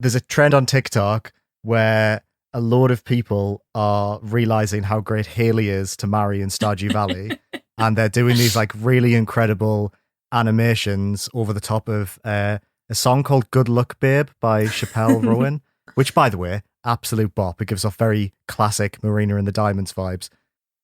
there's a trend on TikTok where a load of people are realizing how great Haley is to marry in Stardew Valley. And they're doing these like really incredible animations over the top of a song called Good Luck Babe by Chappelle Rowan, which, by the way, absolute bop. It gives off very classic Marina and the Diamonds vibes.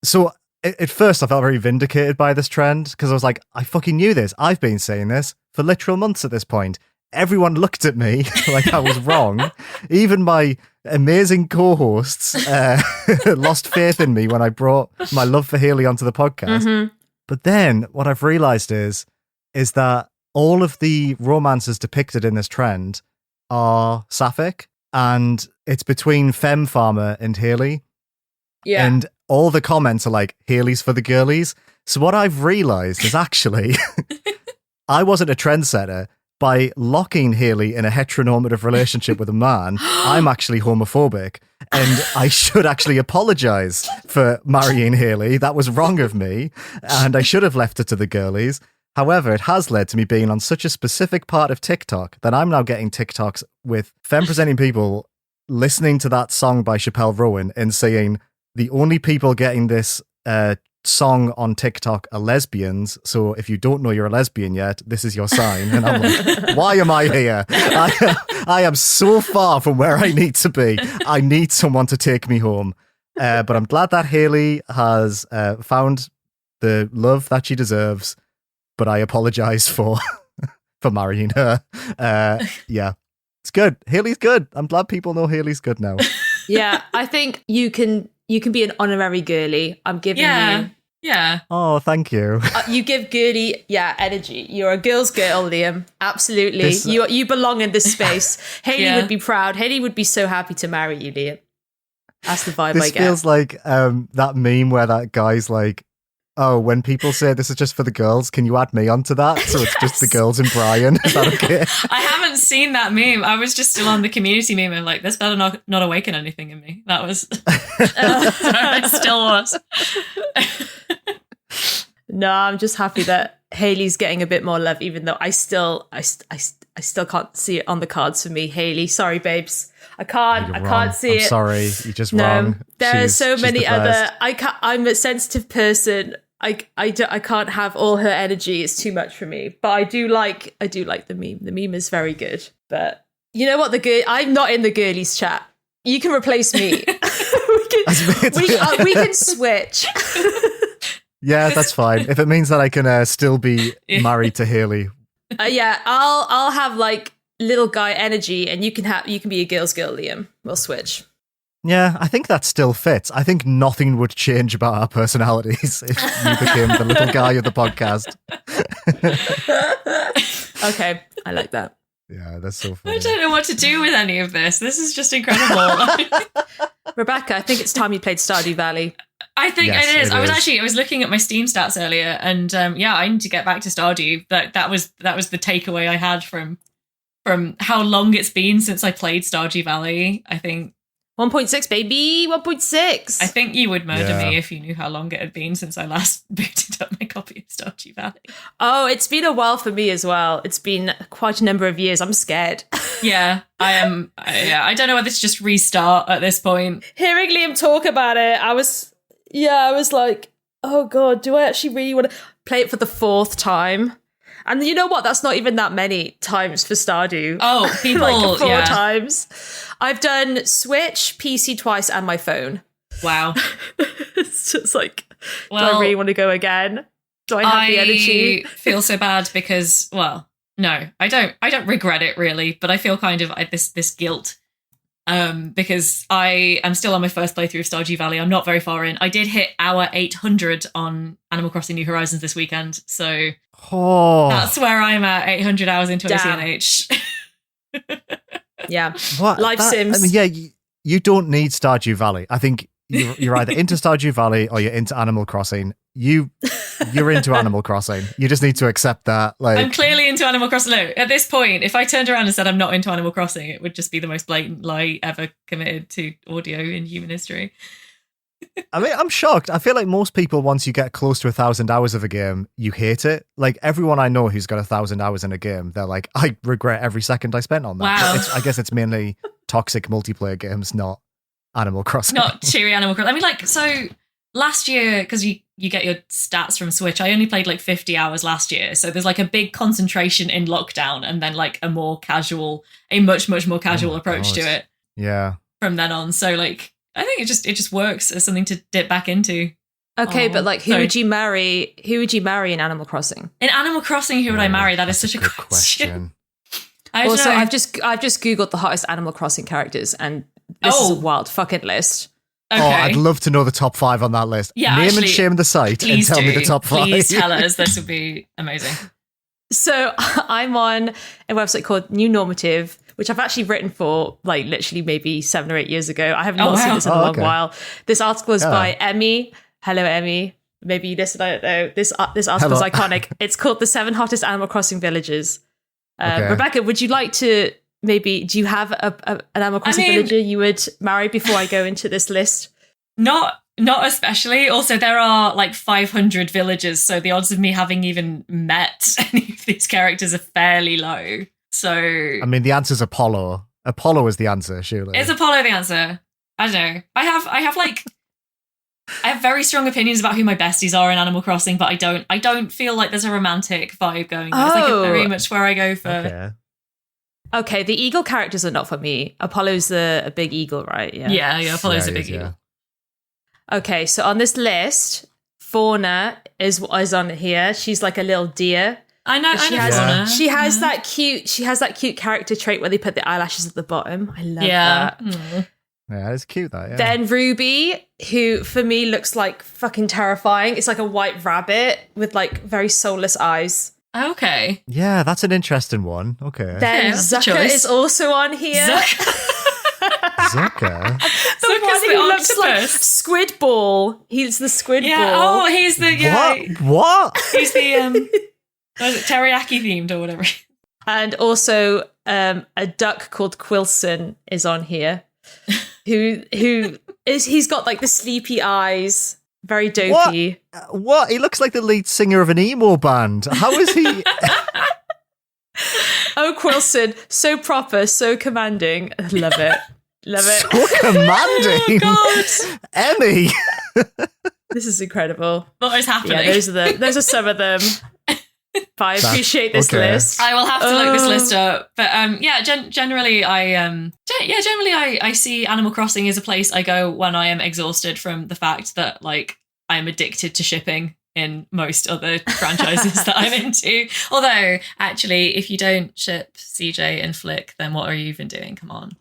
So at first I felt very vindicated by this trend because I was like, I fucking knew this. I've been saying this for literal months at this point. Everyone looked at me like I was wrong. Even my amazing co-hosts lost faith in me when I brought my love for Haley onto the podcast. Mm-hmm. But then what I've realized is that all of the romances depicted in this trend are sapphic, and it's between Femme Farmer and Haley. Yeah. And all the comments are like, Haley's for the girlies. So what I've realized is actually I wasn't a trendsetter. By locking Haley in a heteronormative relationship with a man, I'm actually homophobic, and I should actually apologize for marrying Haley. That was wrong of me, and I should have left it to the girlies. However, it has led to me being on such a specific part of TikTok that I'm now getting TikToks with femme-presenting people listening to that song by Chappelle Rowan and saying, the only people getting this song on TikTok are lesbians, so if you don't know you're a lesbian yet, this is your sign. And I'm like, why am I here? I am so far from where I need to be. I need someone to take me home. But I'm glad that Haley has found the love that she deserves, but I apologize for marrying her. Yeah, it's good. Haley's good. I'm glad people know Haley's good now. Yeah, I think you can be an honorary girly. I'm giving you. Yeah. Oh, thank you. You give girly, energy. You're a girl's girl, Liam. Absolutely. You belong in this space. Haley would be proud. Haley would be so happy to marry you, Liam. That's the vibe I get. This feels like that meme where that guy's like, oh, when people say this is just for the girls, can you add me onto that? So it's just the girls and Brian. Is that okay? I haven't seen that meme. I was just still on the community meme and like, this better not awaken anything in me. That was... I still was. No, I'm just happy that Haley's getting a bit more love, even though I still can't see it on the cards for me. Haley, sorry, babes. I can't see it. Sorry, you're just wrong. There are so many other... I'm a sensitive person. I can't have all her energy. It's too much for me. But I do like the meme. The meme is very good. But you know what? I'm not in the girlies chat. You can replace me. we can switch. Yeah, that's fine. If it means that I can still be married to Haley. I'll have like little guy energy, and you can be a girl's girl, Liam. We'll switch. Yeah, I think that still fits. I think nothing would change about our personalities if you became the little guy of the podcast. Okay, I like that. Yeah, that's so funny. I don't know what to do with any of this. This is just incredible. Rebecca, I think it's time you played Stardew Valley. I think it is. I was looking at my Steam stats earlier, and I need to get back to Stardew. That was the takeaway I had from how long it's been since I played Stardew Valley. I think 1.6, baby, 1.6. I think you would murder me if you knew how long it had been since I last booted up my copy of Stardew Valley. Oh, it's been a while for me as well. It's been quite a number of years. I'm scared. Yeah, I am. I don't know whether to just restart at this point. Hearing Liam talk about it, I was like, oh God, do I actually really want to play it for the 4th time? And you know what? That's not even that many times for Stardew. Oh, people, like 4 times. I've done Switch, PC twice, and my phone. Wow. It's just like, do I really want to go again? Do I have the energy? I feel so bad because, no, I don't regret it really, but I feel kind of this guilt. Because I am still on my first playthrough of Stardew Valley. I'm not very far in. I did hit hour 800 on Animal Crossing New Horizons this weekend, so that's where I'm at, 800 hours into ACNH. Yeah. Life Sims. I mean, yeah, you don't need Stardew Valley. I think you're either into Stardew Valley or you're into Animal Crossing. You're into Animal Crossing. You just need to accept that. Like, I'm clearly into Animal Crossing. No, at this point, if I turned around and said I'm not into Animal Crossing, it would just be the most blatant lie ever committed to audio in human history. I mean, I'm shocked. I feel like most people, once you get close to 1,000 hours of a game, you hate it. Like everyone I know who's got 1,000 hours in a game, they're like, I regret every second I spent on that. Wow. I guess it's mainly toxic multiplayer games, not Animal Crossing. Not cheery Animal Crossing. I mean, like, so last year, because you get your stats from Switch, I only played like 50 hours last year. So there's like a big concentration in lockdown and then like a much, much more casual approach to it. Yeah. From then on. So like, I think it just works as something to dip back into. Okay, but like, who would you marry? Who would you marry in Animal Crossing? In Animal Crossing, who would I marry? That is such a good question. Also, I've just googled the hottest Animal Crossing characters, and this is a wild fucking list. Okay. Oh, I'd love to know the top 5 on that list. Yeah, Name actually, and shame the site and tell me the top 5. Please tell us. This would be amazing. So I'm on a website called New Normative, which I've actually written for like literally maybe 7 or 8 years ago. I have not seen this in a long while. This article is by Emmy. Hello, Emmy. Maybe you listen, I don't know. This article is iconic. It's called The 7 Hottest Animal Crossing Villages. Rebecca, would you like to maybe, do you have an Animal Crossing villager you would marry before I go into this list? Not especially. Also, there are like 500 villagers, so the odds of me having even met any of these characters are fairly low. So, I mean, the answer's Apollo. Apollo is the answer, surely. Is Apollo the answer? I don't know. I have very strong opinions about who my besties are in Animal Crossing, but I don't feel like there's a romantic vibe going there. It's like very much where I go for. Okay, the eagle characters are not for me. Apollo's a big eagle, right? Yeah, Apollo's a big eagle. Okay, so on this list, Fauna is on here. She's like a little deer. I know Fauna. She has that cute character trait where they put the eyelashes at the bottom. I love that. Mm. Yeah, it's cute, that. Yeah. Then Ruby, who for me looks like fucking terrifying. It's like a white rabbit with like very soulless eyes. Okay. Yeah, that's an interesting one. Okay. Then Zucker is also on here. Zucker? The one who looks like Squid Ball. He's the Squid Ball. Oh, he's the What? He's the was it teriyaki themed or whatever. And also a duck called Quilson is on here. He's got like the sleepy eyes, very dopey. What? He looks like the lead singer of an emo band. How is he? Oh, Quilson, so proper, so commanding. Love it. Love it. So commanding. Oh, God. Emmy. This is incredible. What is happening? Yeah, those are some of them. But I appreciate this list. I will have to look this list up. But generally I see Animal Crossing as a place I go when I am exhausted from the fact that like I am addicted to shipping in most other franchises that I'm into. Although, actually, if you don't ship CJ and Flick, then what are you even doing? Come on.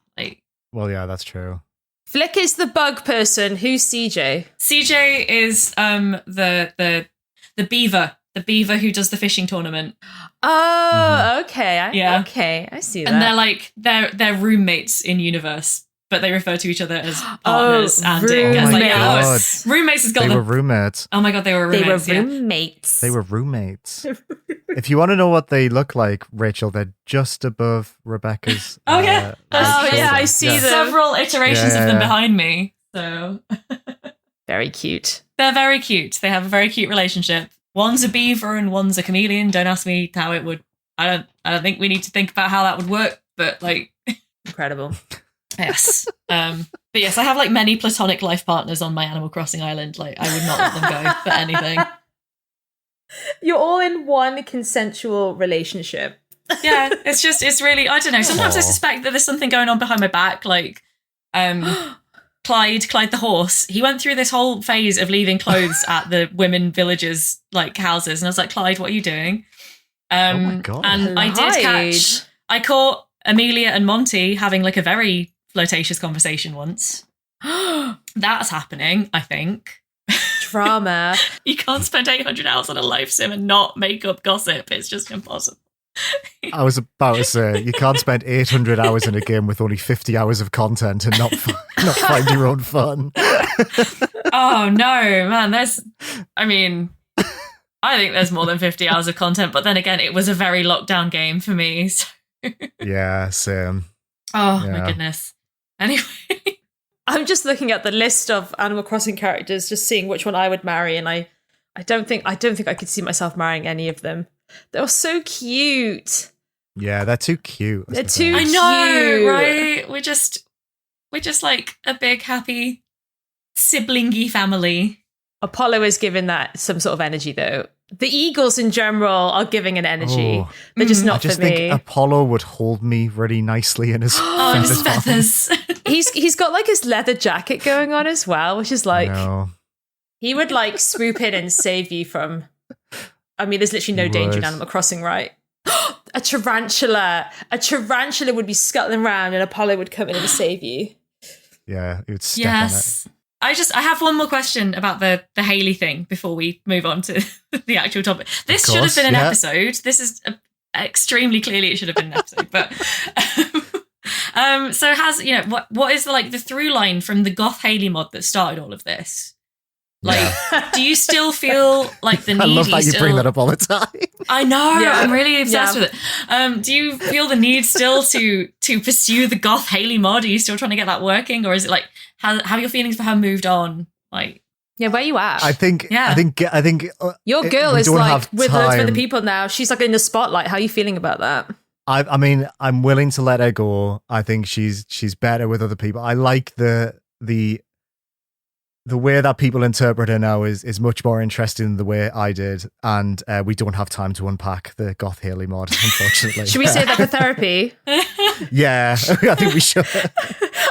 Well, yeah, that's true. Flick is the bug person. Who's CJ? CJ is the beaver. The beaver who does the fishing tournament. Oh, okay. Okay, I see that. And they're roommates in universe, but they refer to each other as partners. Roommates. Roommates has got They were roommates. Oh my God, they were roommates. They were roommates. If you want to know what they look like, Rachel, they're just above Rebecca's. Yeah, I see them. Several iterations of them behind me. So very cute. They're very cute. They have a very cute relationship. One's a beaver and one's a chameleon. Don't ask me how it would. I don't think we need to think about how that would work. But like, incredible. Yes. But yes, I have like many platonic life partners on my Animal Crossing island. Like, I would not let them go for anything. You're all in one consensual relationship. Yeah, it's really, I don't know. Sometimes I suspect that there's something going on behind my back. Like, Clyde the horse, he went through this whole phase of leaving clothes at the women villagers like houses, and I was like, Clyde, what are you doing? Oh my God. And I caught Amelia and Monty having like a very flirtatious conversation once. That's happening, I think. Drama. You can't spend 800 hours on a life sim and not make up gossip. It's just impossible. I was about to say, you can't spend 800 hours in a game with only 50 hours of content and not find your own fun. Oh, no, man. I think there's more than 50 hours of content, but then again, it was a very lockdown game for me. So. Yeah, same. Oh, my goodness. Anyway. I'm just looking at the list of Animal Crossing characters, just seeing which one I would marry, and I don't think I could see myself marrying any of them. They're so cute. Yeah, they're too cute. They're too I cute. know, right? We're just like a big, happy, siblingy family. Apollo is giving that some sort of energy, though. The eagles in general are giving an energy. They're just not I just for me. think Apollo would hold me really nicely in his feathers. He's got like his leather jacket going on as well, which is like he would like swoop in and save you from. I mean, there's literally no danger in Animal Crossing, right? A tarantula would be scuttling around, and Apollo would come in and save you. Yeah, he would step on it. I have one more question about the Hayley thing before we move on to the actual topic. This should have been an episode. This is extremely clearly it should have been an episode. But so what is the through line from the Goth Hayley mod that started all of this? Like, do you still feel like the need? I love that you bring that up all the time. I know, I'm really obsessed with it. Do you feel the need still to pursue the Goth Hayley mod? Are you still trying to get that working, or is it like have your feelings for her moved on? Like, where you at? I think your girl is like with loads of other people now. She's like in the spotlight. How are you feeling about that? I mean, I'm willing to let her go. I think she's better with other people. I like the way that people interpret her now is much more interesting than the way I did, and we don't have time to unpack the Goth Hayley mod, unfortunately. Should we save that for therapy? Yeah, I think we should.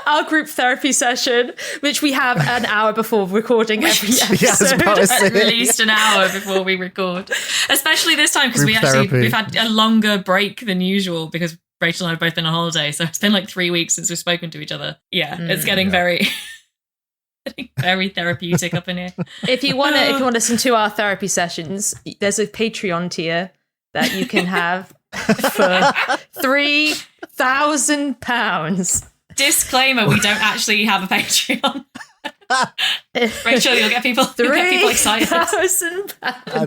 Our group therapy session, which we have an hour before recording every episode. Yeah, I was about to say. At least an hour before we record. Especially this time, because we've had a longer break than usual, because Rachel and I have both been on holiday, so it's been like 3 weeks since we've spoken to each other. Yeah, it's getting very therapeutic up in here. If you want to listen to our therapy sessions, there's a Patreon tier that you can have for £3,000. Disclaimer: we don't actually have a Patreon. Rachel, you'll get people excited. £3,000. I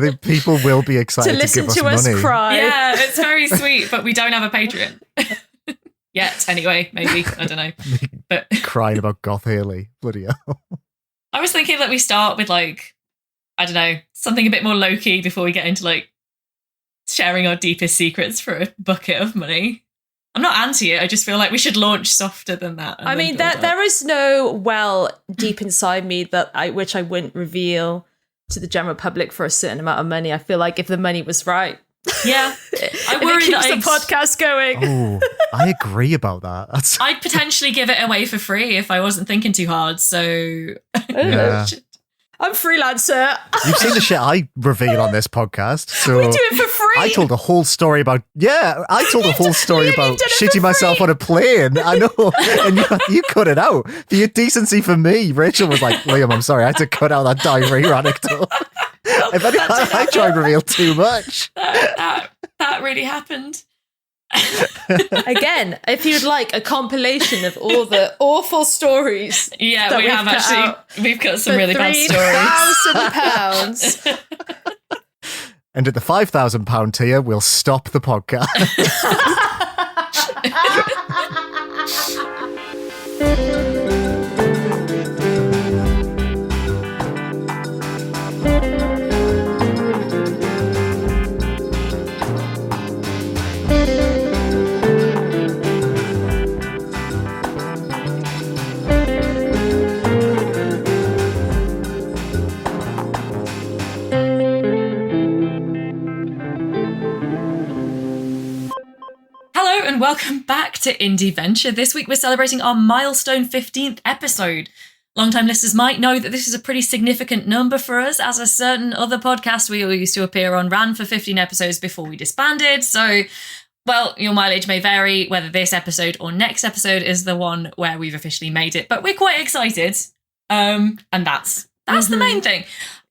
think people will be excited to listen give to us money. Cry. Yeah, it's very sweet, but we don't have a Patreon. Yet, anyway, maybe. I don't know. But crying about Goth Hayley. Bloody hell. I was thinking that we start with I don't know, something a bit more low-key before we get into sharing our deepest secrets for a bucket of money. I'm not anti it, I just feel like we should launch softer than that. I mean, there is no well deep inside me which I wouldn't reveal to the general public for a certain amount of money. I feel like if the money was right, yeah, I worry keeps the podcast going. Oh, I agree about that. I'd potentially give it away for free if I wasn't thinking too hard. So yeah. I'm freelancer. You've seen the shit I reveal on this podcast. So we do it for free. I told a whole story about shitting myself on a plane. I know. And you cut it out. For your decency for me, Rachel was like, Liam, I'm sorry, I had to cut out that diarrhea anecdote. If anything, I try and reveal too much. That really happened. Again, if you'd like a compilation of all the awful stories, we've got some really bad stories. £3,000. And at the £5,000 tier, we'll stop the podcast. And welcome back to Indieventure. This week we're celebrating our milestone 15th episode. Long-time listeners might know that this is a pretty significant number for us, as a certain other podcast we all used to appear on ran for 15 episodes before we disbanded. So, well, your mileage may vary whether this episode or next episode is the one where we've officially made it, but we're quite excited. And that's the main thing.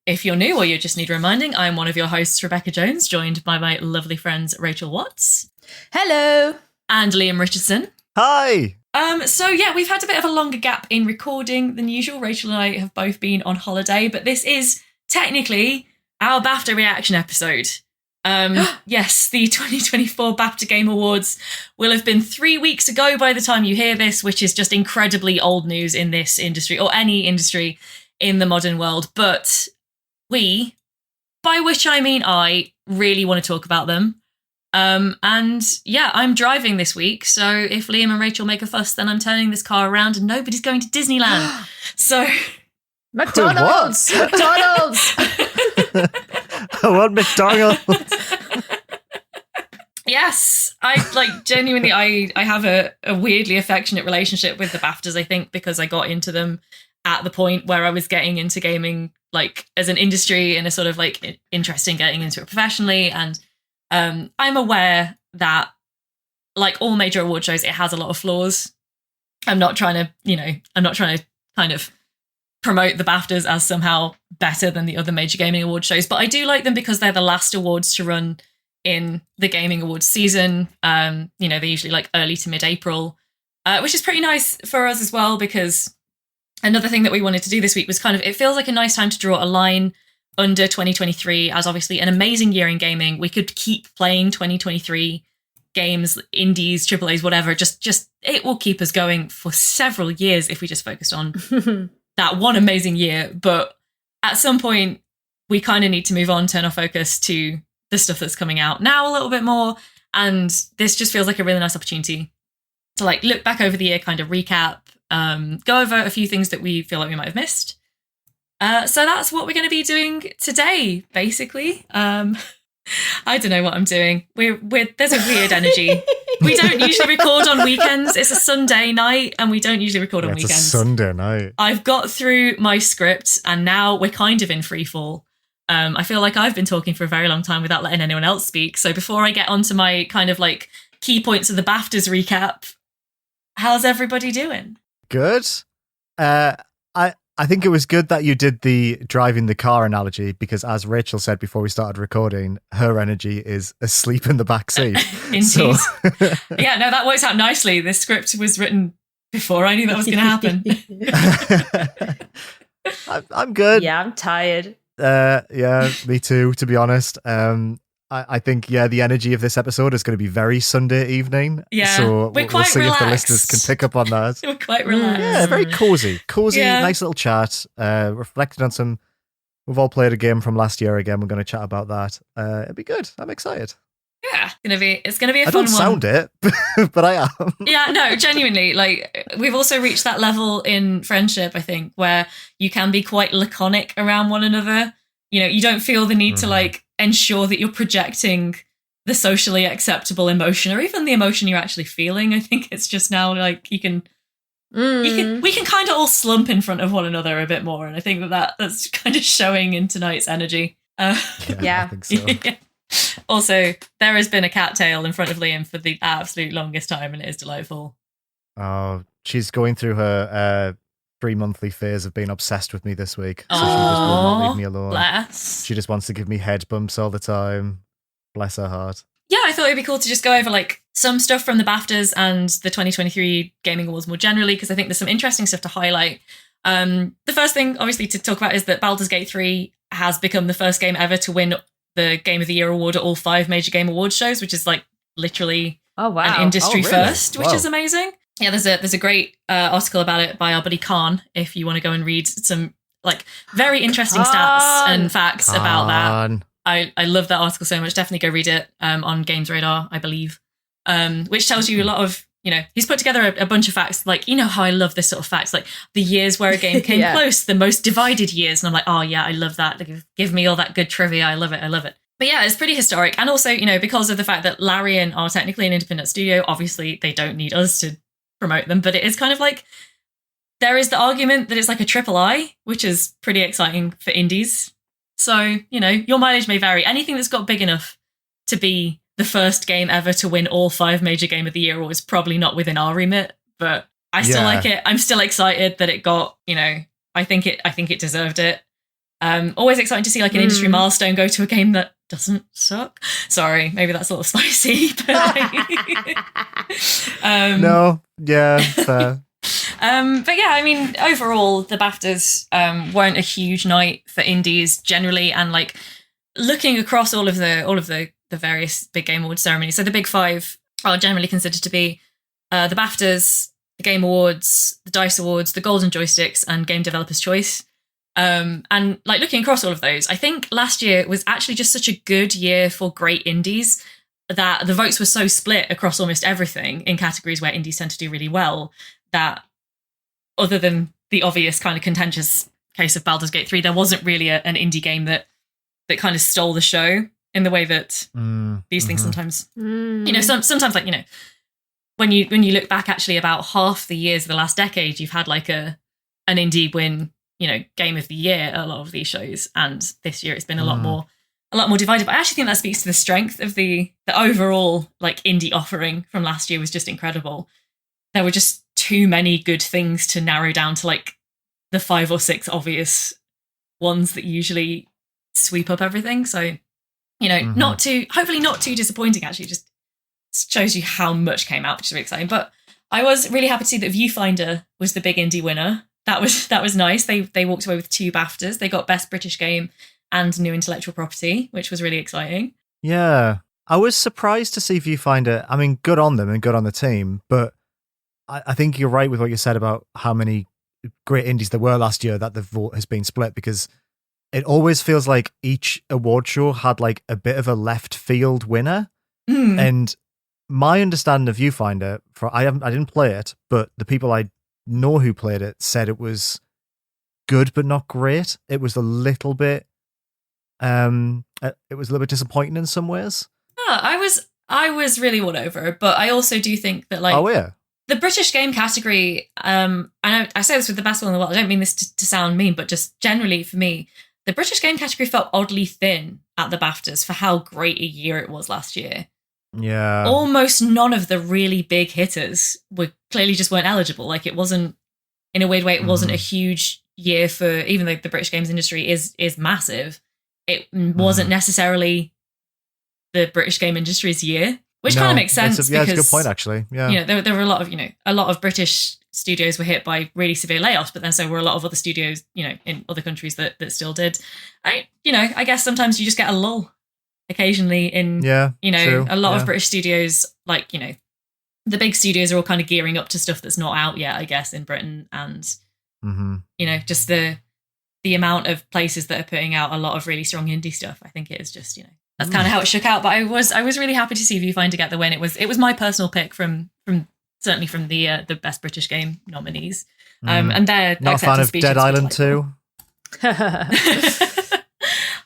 If you're new or you just need reminding, I'm one of your hosts, Rebecca Jones, joined by my lovely friends Rachel Watts. Hello. And Liam Richardson. Hi. So yeah, we've had a bit of a longer gap in recording than usual. Rachel and I have both been on holiday, but this is technically our BAFTA reaction episode. Yes, the 2024 BAFTA Game Awards will have been 3 weeks ago by the time you hear this, which is just incredibly old news in this industry, or any industry in the modern world. But we, by which I mean I, really want to talk about them. And yeah, I'm driving this week, so if Liam and Rachel make a fuss, then I'm turning this car around and nobody's going to Disneyland. So... McDonald's! McDonald's! I want McDonald's. Yes, I genuinely, I have a weirdly affectionate relationship with the BAFTAs, I think, because I got into them at the point where I was getting into gaming, like, as an industry and a sort of, like, interest in getting into it professionally. And I'm aware that, like all major award shows, it has a lot of flaws. I'm not trying to kind of promote the BAFTAs as somehow better than the other major gaming award shows, but I do like them because they're the last awards to run in the gaming awards season. They're usually like early to mid-April, which is pretty nice for us as well, because another thing that we wanted to do this week was it feels like a nice time to draw a line under 2023 as obviously an amazing year in gaming. We could keep playing 2023 games, indies, AAAs, whatever. Just it will keep us going for several years if we just focused on that one amazing year. But at some point, we kind of need to move on, turn our focus to the stuff that's coming out now a little bit more. And this just feels like a really nice opportunity to like look back over the year, kind of recap, go over a few things that we feel like we might have missed. So that's what we're going to be doing today, basically. I don't know what I'm doing. There's a weird energy. We don't usually record on weekends. It's a Sunday night and we don't usually record on weekends. It's a Sunday night. I've got through my script and now we're kind of in free fall. I feel like I've been talking for a very long time without letting anyone else speak. So before I get onto my kind of like key points of the BAFTAs recap, how's everybody doing? Good. I think it was good that you did the driving the car analogy, because as Rachel said before we started recording, her energy is asleep in the back seat. Indeed. So. Yeah, no, that works out nicely. This script was written before I knew that was going to happen. I'm good. Yeah, I'm tired. Yeah, me too, to be honest. I think, the energy of this episode is going to be very Sunday evening. Yeah, so we'll see relaxed. if the listeners can pick up on that. We're quite relaxed. Yeah, very cozy, nice little chat. Reflecting on some. We've all played a game from last year again. We're going to chat about that. It'll be good. I'm excited. Yeah, it's gonna be a fun one. I don't sound it, but I am. Yeah, no, genuinely. Like, we've also reached that level in friendship, I think, where you can be quite laconic around one another. You know, you don't feel the need to like ensure that you're projecting the socially acceptable emotion or even the emotion you're actually feeling. I think it's just now like we can kind of all slump in front of one another a bit more, and I think that's kind of showing in tonight's energy. Yeah, I think so. Yeah. Also, there has been a cattail in front of Liam for the absolute longest time, and it is delightful. Oh, she's going through her 3-monthly phase of being obsessed with me this week. So she just will not leave me alone. Bless. She just wants to give me head bumps all the time. Bless her heart. Yeah, I thought it'd be cool to just go over like some stuff from the BAFTAs and the 2023 Gaming Awards more generally, because I think there's some interesting stuff to highlight. The first thing, obviously, to talk about is that Baldur's Gate 3 has become the first game ever to win the Game of the Year award at all 5 major game awards shows, which is like literally an industry first, which is amazing. Yeah, there's a great article about it by our buddy Khan, if you want to go and read some like very interesting stats and facts about that. I love that article so much. Definitely go read it on Games Radar, I believe, which tells you a lot of, he's put together a bunch of facts. Like, how I love this sort of facts, like the years where a game came close, the most divided years. And I'm like, oh yeah, I love that. Like, give me all that good trivia. I love it. But yeah, it's pretty historic. And also, because of the fact that Larian are technically an independent studio, obviously they don't need us to promote them, but it is kind of like, there is the argument that it's like a triple I, which is pretty exciting for indies. So, your mileage may vary. Anything that's got big enough to be the first game ever to win all 5 major Game of the Year awards, probably not within our remit, but I still like it. I'm still excited that it got, I think it deserved it. Always exciting to see like an industry milestone go to a game that doesn't suck. Sorry, maybe that's a little spicy, but no, yeah, fair. But yeah, I mean, overall, the BAFTAs weren't a huge night for indies generally, and like looking across all of the the various big Game Awards ceremonies. So the big five are generally considered to be the BAFTAs, the Game Awards, the DICE Awards, the Golden Joysticks, and Game Developers' Choice. And like looking across all of those, I think last year was actually just such a good year for great indies that the votes were so split across almost everything in categories where indies tend to do really well, that other than the obvious kind of contentious case of Baldur's Gate 3, there wasn't really an indie game that kind of stole the show in the way that these things sometimes, sometimes like, when you look back, actually about half the years of the last decade, you've had like an indie win, game of the year at a lot of these shows, and this year it's been a lot more divided. But I actually think that speaks to the strength of the overall like indie offering from last year was just incredible. There were just too many good things to narrow down to like the 5 or 6 obvious ones that usually sweep up everything. So, hopefully not too disappointing, actually. Just shows you how much came out, which is really exciting. But I was really happy to see that Viewfinder was the big indie winner. That was nice. They walked away with 2 BAFTAs. They got Best British Game and New Intellectual Property, which was really exciting. Yeah. I was surprised to see Viewfinder. I mean, good on them and good on the team, but I think you're right with what you said about how many great indies there were last year that the vote has been split, because it always feels like each award show had like a bit of a left field winner. And my understanding of Viewfinder, I didn't play it, but the people I know who played it said it was good but not great. It was a little bit disappointing in some ways. I was really won over, but I also do think that like the British game category, and I say this with the best one in the world, I don't mean this to sound mean, but just generally for me, the British game category felt oddly thin at the BAFTAs for how great a year it was last year. Yeah. Almost none of the really big hitters clearly just weren't eligible. Like it wasn't, in a weird way, it wasn't a huge year for, even though the British games industry is massive, it wasn't necessarily the British game industry's year, which kind of makes sense. That's a good point, actually. Yeah. There were a lot of British studios were hit by really severe layoffs, but then so were a lot of other studios, in other countries that still did. I guess sometimes you just get a lull occasionally in, a lot of British studios, like, the big studios are all kind of gearing up to stuff that's not out yet, I guess, in Britain. And, just the amount of places that are putting out a lot of really strong indie stuff, I think it is just, that's kind of how it shook out. But I was really happy to see Viewfinder get the win. It was my personal pick from certainly from the Best British Game nominees. And they're not a fan of Dead Island 2.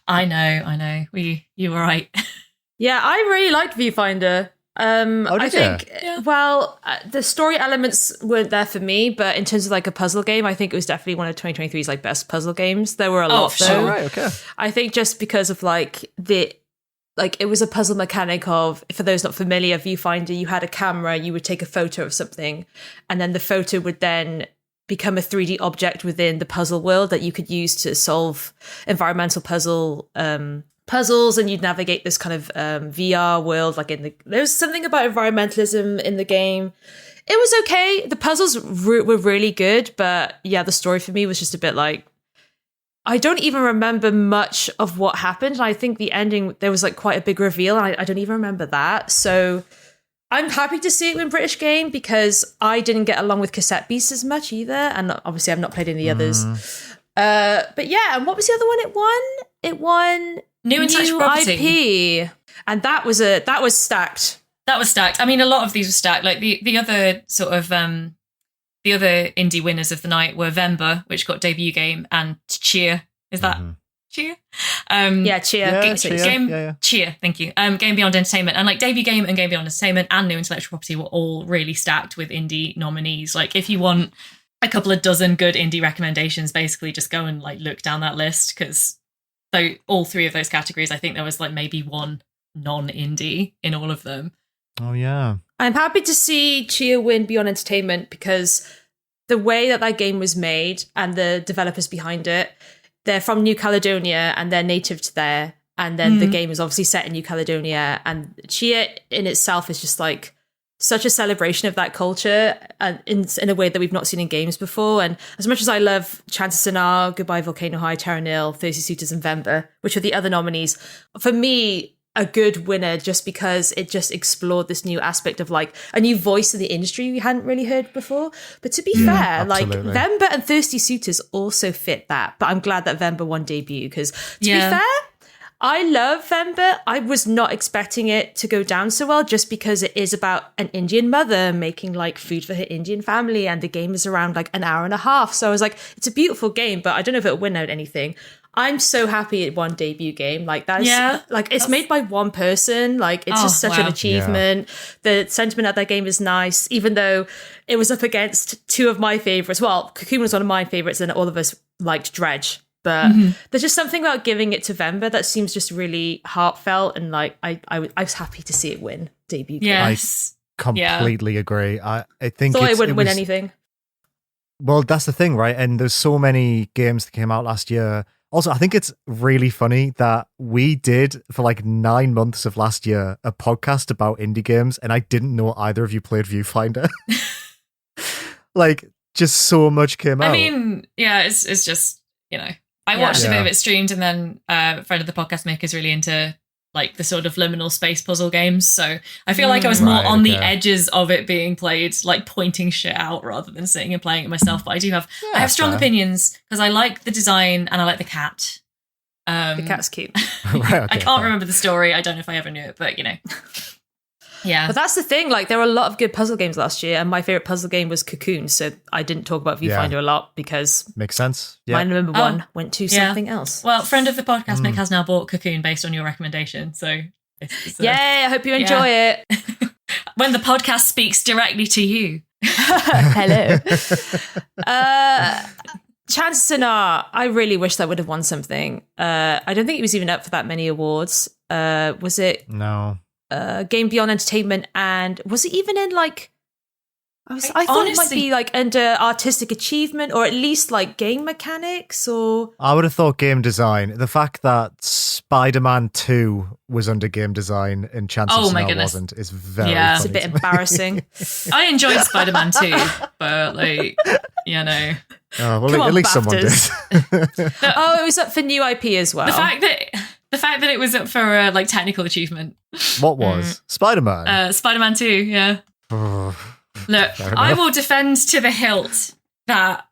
I know. You were right. Yeah, I really liked Viewfinder. I think, the story elements weren't there for me, but in terms of like a puzzle game, I think it was definitely one of 2023's like best puzzle games. There were a lot, though. Sure. Right, okay. I think just because of it was a puzzle mechanic of, for those not familiar, Viewfinder, you had a camera, you would take a photo of something, and then the photo would then become a 3D object within the puzzle world that you could use to solve environmental puzzles, and you'd navigate this kind of VR world. There was something about environmentalism in the game. It was okay. The puzzles were really good, but yeah, the story for me was just a bit like, I don't even remember much of what happened. And I think the ending, there was like quite a big reveal, and I don't even remember that. So I'm happy to see it win British Game, because I didn't get along with Cassette Beasts as much either. And obviously I've not played any of the others. But yeah, and what was the other one it won? New Intellectual Property. IP. And that was stacked. That was stacked. I mean, a lot of these were stacked. Like the other sort of the other indie winners of the night were Venba, which got debut game, and Tchia. Is that Tchia? Tchia. Tchia, thank you. Game Beyond Entertainment, and like debut game and Game Beyond Entertainment and New Intellectual Property were all really stacked with indie nominees. Like if you want a couple of dozen good indie recommendations, basically just go and like look down that list, because all 3 of those categories, I think there was like maybe one non-indie in all of them. Oh yeah. I'm happy to see Tchia win Beyond Entertainment, because the way that game was made and the developers behind it, they're from New Caledonia and they're native to there. And then the game is obviously set in New Caledonia, and Tchia in itself is just like such a celebration of that culture, and in a way that we've not seen in games before. And as much as I love Chants of Sennaar, Goodbye Volcano High, Terra Nil, 30 Suitors and Venba, which are the other nominees, for me, a good winner just because it just explored this new aspect of like a new voice in the industry we hadn't really heard before. But to be fair, absolutely. like Venba and Thirsty Suitors also fit that. But I'm glad that Venba won debut because to be fair, I love Venba. I was not expecting it to go down so well just because it is about an Indian mother making like food for her Indian family and the game is around like an hour and a half. So I was like, it's a beautiful game, but I don't know if it'll win out anything. I'm so happy it won debut game. Like that's like it's made by one person. Like it's just such an achievement. The sentiment of that game is nice, even though it was up against two of my favorites. Well, Cocoon was one of my favorites, and all of us liked Dredge. But there's just something about giving it to Venba that seems just really heartfelt, and like I was happy to see it win debut game. Yes, I completely agree. I think thought it wouldn't win anything. Well, that's the thing, right? And there's so many games that came out last year. Also, I think it's really funny that we did, for like 9 months of last year, a podcast about indie games, and I didn't know either of you played Viewfinder. Like, just so much came out. I mean, yeah, it's just, you know, I watched a bit of it streamed, and then a friend of the podcast maker's really into like the sort of liminal space puzzle games. So I feel like I was more on the edges of it being played, like pointing shit out rather than sitting and playing it myself. But I have strong opinions because I like the design and I like the cat. The cat's cute. Right, I can't remember the story. I don't know if I ever knew it, but you know. Yeah. But that's the thing, like there were a lot of good puzzle games last year, and my favorite puzzle game was Cocoon, so I didn't talk about Viewfinder a lot because makes sense. My number one went to something else. Well, friend of the podcast Mick has now bought Cocoon based on your recommendation, so yay, I hope you enjoy it. When the podcast speaks directly to you. Hello. Chants of Sennaar, I really wish that would have won something. I don't think it was even up for that many awards. Was it? No. Game Beyond Entertainment, and was it even in like I thought honestly, it might be like under artistic achievement or at least like game mechanics, or I would have thought game design. The fact that Spider-Man 2 was under game design and Chants of Sennaar wasn't is very funny. It's a bit embarrassing. I enjoyed Spider-Man 2, but like, you know. Oh, well, at least BAFTAs. Someone did. It was up for new IP as well. The fact that it was up for like technical achievement. What was? Spider-Man? Spider-Man 2, yeah. Look, I will defend to the hilt that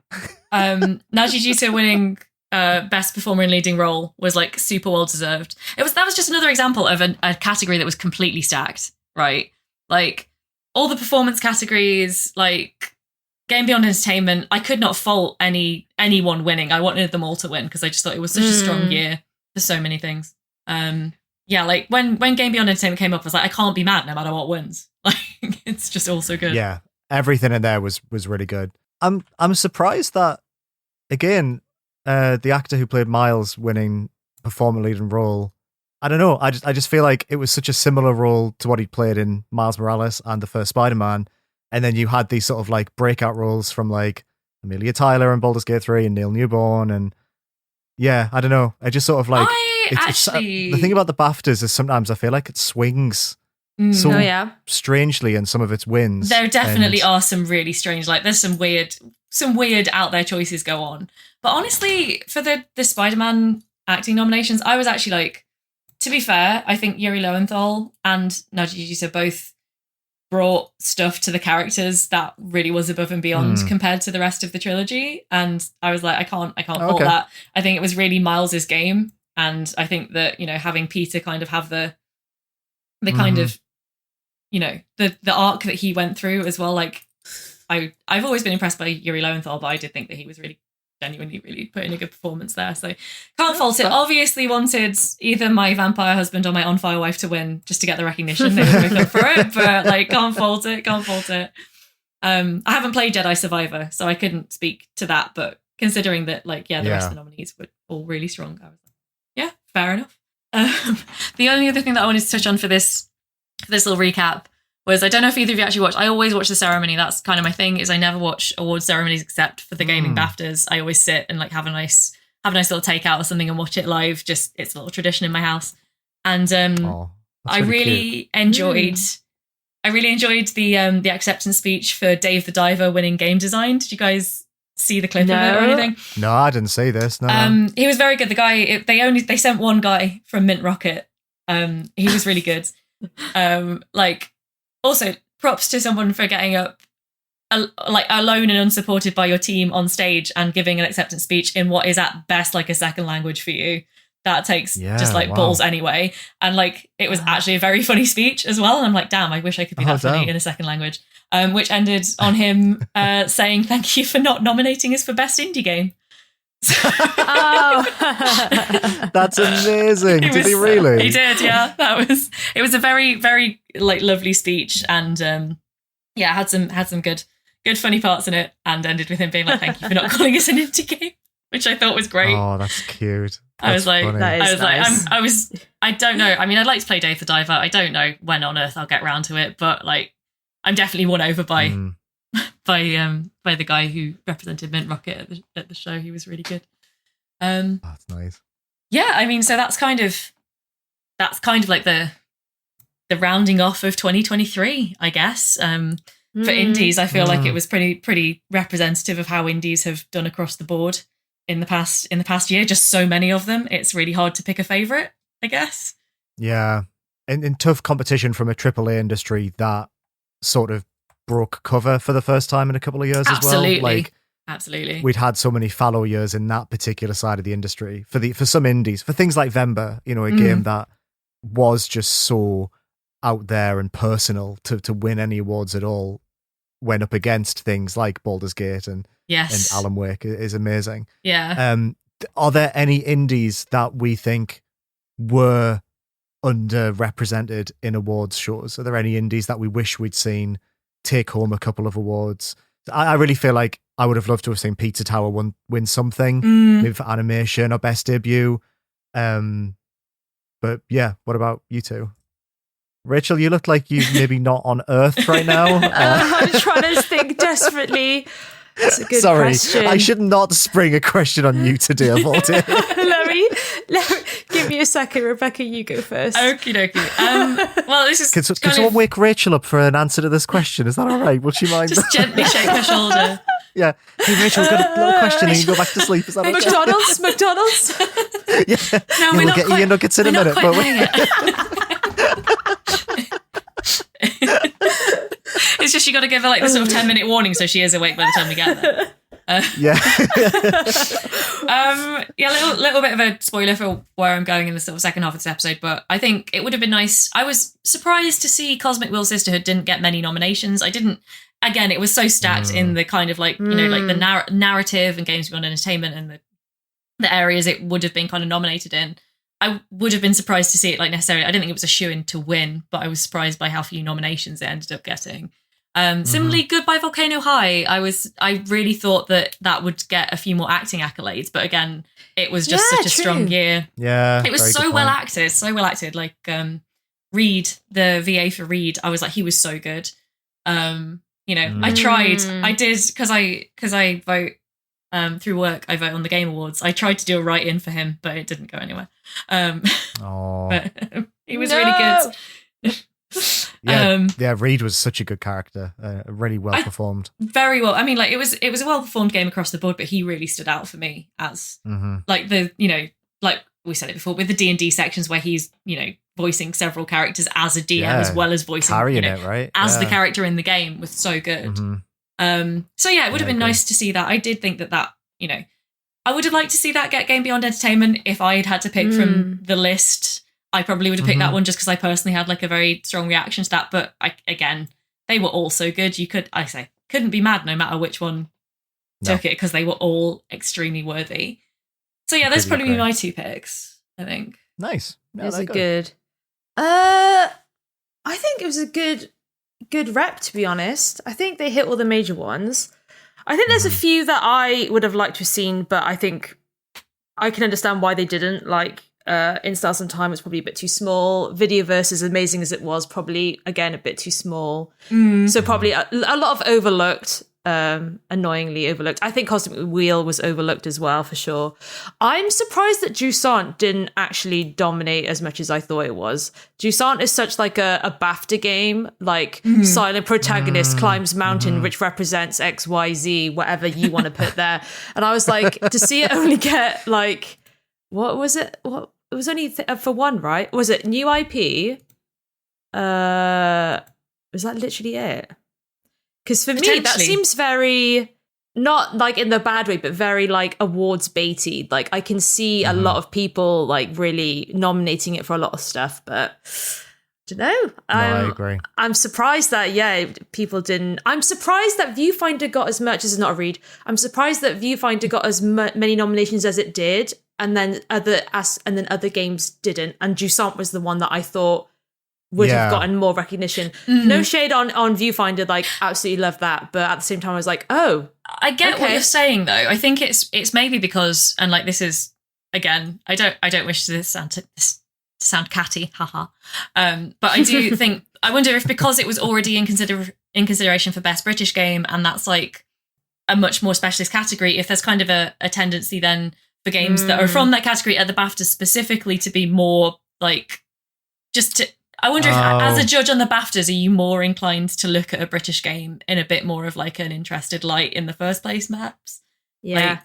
Najijita winning Best Performer in Leading Role was like super well deserved. That was just another example of a category that was completely stacked, right? Like all the performance categories, like Game Beyond Entertainment, I could not fault anyone winning. I wanted them all to win because I just thought it was such a strong year for so many things. Like when Game Beyond Entertainment came up, I was like, I can't be mad no matter what wins. Like it's just all so good. Yeah, everything in there was really good. I'm surprised that again, the actor who played Miles winning performer leading role. I don't know. I just feel like it was such a similar role to what he played in Miles Morales and the first Spider-Man, and then you had these sort of like breakout roles from like Amelia Tyler and Baldur's Gate 3 and Neil Newborn, and yeah, I don't know. I just sort of like the thing about the BAFTAs is sometimes I feel like it swings so strangely in some of its wins. There definitely are some really strange, like there's some weird out there choices go on. But honestly, for the Spider-Man acting nominations, I was actually like, to be fair, I think Yuri Lowenthal and Najijita both brought stuff to the characters that really was above and beyond compared to the rest of the trilogy. And I was like, I can't fault that. I think it was really Miles's game. And I think that, you know, having Peter kind of have the kind of, you know, the arc that he went through as well. Like I've always been impressed by Yuri Lowenthal, but I did think that he was really genuinely really put in a good performance there. So can't fault it. Obviously wanted either my vampire husband or my on fire wife to win just to get the recognition. They were both up for it, but like can't fault it. I haven't played Jedi Survivor, so I couldn't speak to that, but considering that like the rest of the nominees were all really strong, I was like, yeah, fair enough. The only other thing that I wanted to touch on for this little recap was, I don't know if either of you actually watched. I always watch the ceremony. That's kind of my thing, is I never watch award ceremonies except for the gaming BAFTAs. I always sit and like have a nice little takeout or something and watch it live. Just, it's a little tradition in my house. And I really enjoyed the acceptance speech for Dave the Diver winning game design. Did you guys see the clip of it or anything? No, I didn't see this. No. He was very good. The guy, they sent one guy from Mint Rocket He was really good. Like, also props to someone for getting up like alone and unsupported by your team on stage and giving an acceptance speech in what is at best like a second language for you. That takes just like balls anyway. And like, it was actually a very funny speech as well. And I'm like, damn, I wish I could be that funny in a second language. Which ended on him saying, thank you for not nominating us for best indie game. That's amazing. Did he really? He did, yeah. It was a very, very like lovely speech, and had some good funny parts in it, and ended with him being like, thank you for not calling us an indie game, which I thought was great. Oh, that's cute. I was like, nice. I don't know. I mean, I'd like to play Dave the Diver. I don't know when on earth I'll get round to it, but like, I'm definitely won over by the guy who represented Mint Rocket at the show. He was really good. That's nice. Yeah, I mean, so that's kind of like the rounding off of 2023, I guess. For indies, I feel like it was pretty representative of how indies have done across the board in the past year. Just so many of them, it's really hard to pick a favorite, I guess. Yeah, in tough competition from a AAA industry that sort of broke cover for the first time in a couple of years as well. Like, absolutely, we'd had so many fallow years in that particular side of the industry for some indies, for things like Venba, you know, a game that was just so out there and personal to win any awards at all, went up against things like Baldur's Gate and Alan Wake is amazing. Yeah. Are there any indies that we think were underrepresented in awards shows? Are there any indies that we wish we'd seen take home a couple of awards? I really feel like I would have loved to have seen Pizza Tower win something, maybe for animation or best debut. But yeah, what about you two? Rachel, you look like you're maybe not on Earth right now. I'm trying to think desperately. That's a good question. I should not spring a question on you today, Voltaire. let me give me a second, Rebecca. You go first. Okie dokie. Well, this is. Can someone wake Rachel up for an answer to this question? Is that all right? Will she mind? Just gently shake her shoulder. Yeah. Hey, Rachel, we've got a little question and you can go back to sleep. Is that okay? McDonald's. Yeah. No, we'll get Ian Nuggets in a minute. It's just you got to give her like the sort of 10-minute warning so she is awake by the time we get there. Little bit of a spoiler for where I'm going in the sort of second half of this episode, but I think it would have been nice. I was surprised to see Cosmic Wheel Sisterhood didn't get many nominations. Again, it was so stacked in the kind of like, you know, like the narrative and games beyond entertainment and the areas it would have been kind of nominated in. I would have been surprised to see it like necessarily. I didn't think it was a shoo-in to win, but I was surprised by how few nominations it ended up getting. Similarly, Goodbye Volcano High. I really thought that would get a few more acting accolades, but again, it was just such a strong year. Yeah, it was so well acted. Like Reed, the VA for Reed, I was like, he was so good. You know, I did because I vote through work. I vote on the Game Awards. I tried to do a write-in for him, but it didn't go anywhere. But he was really good. Yeah, Reed was such a good character. Really well performed. Very well. I mean, like it was a well performed game across the board, but he really stood out for me as like the, you know, like we said it before with the D&D sections where he's, you know, voicing several characters as a DM as well as voicing, carrying you know, it, right? as the character in the game was so good. So yeah, it would have been nice to see that. I did think that, you know, I would have liked to see that get Game Beyond Entertainment. If I had to pick from the list, I probably would have picked that one just because I personally had like a very strong reaction to that. But again, they were all so good. Couldn't be mad no matter which one took it because they were all extremely worthy. So yeah, that's probably my two picks, I think. Nice. No, it was good. I think it was a good rep, to be honest. I think they hit all the major ones. I think there's a few that I would have liked to have seen, but I think I can understand why they didn't. Like In Stars and Time was probably a bit too small. Videoverse, as amazing as it was, probably again a bit too small. So probably a lot of overlooked. Annoyingly overlooked. I think Cosmic Wheel was overlooked as well, for sure. I'm surprised that Jusant didn't actually dominate as much as I thought it was. Jusant is such like a BAFTA game, like silent protagonist climbs mountain, which represents XYZ, whatever you want to put there. And I was like, to see it only get like, what was it? What it was only for one, right? Was it new IP? Was that literally it? Because for me, that seems very, not like in the bad way, but very like awards baity. Like I can see a lot of people like really nominating it for a lot of stuff, but I don't know. I agree. I'm surprised that, people didn't. I'm surprised that Viewfinder got as much as not a read. I'm surprised that Viewfinder got as many nominations as it did, and then other games didn't. And Jusant was the one that I thought would have gotten more recognition. No shade on Viewfinder, like absolutely love that, but at the same time I was like, oh, I get what you're saying though. I think it's maybe because, and like this is again, I don't wish to sound catty, haha. But I do think, I wonder if because it was already in consideration for Best British Game, and that's like a much more specialist category, if there's kind of a tendency then for games that are from that category at the BAFTA specifically to be more like just to. I wonder if, as a judge on the BAFTAs, are you more inclined to look at a British game in a bit more of like an interested light in the first place, perhaps? Yeah, like,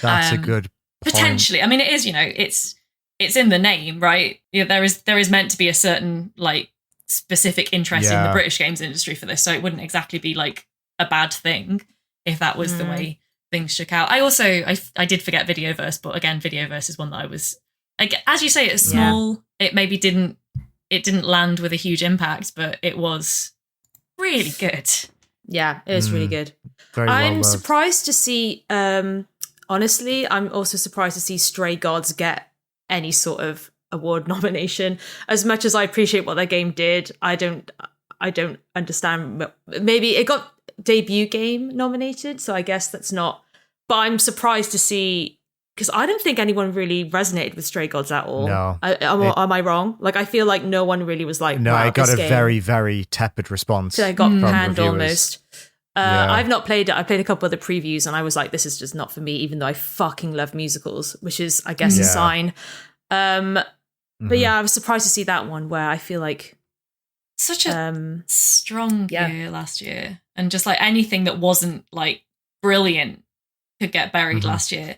that's a good point. Potentially. I mean, it is. It's in the name, right? There is meant to be a certain like specific interest in the British games industry for this, so it wouldn't exactly be like a bad thing if that was the way things shook out. I did forget Videoverse, but again, Videoverse is one that I was, like, as you say, it's small. It maybe didn't land with a huge impact, but it was really good. Yeah, it was really good. I'm surprised to see, honestly, I'm also surprised to see Stray Gods get any sort of award nomination. As much as I appreciate what their game did, I don't understand. Maybe it got debut game nominated, so I guess that's not, but I'm surprised to see, because I don't think anyone really resonated with Stray Gods at all. No. Am I wrong? Like, I feel like no one really was like, no, wow, I got a game. very, very tepid response. So I got panned reviewers. almost. I've not played it. I played a couple of the previews and I was like, this is just not for me, even though I fucking love musicals, which is, I guess, a sign. But yeah, I was surprised to see that one where I feel like such a strong year last year. And just like anything that wasn't like brilliant could get buried last year.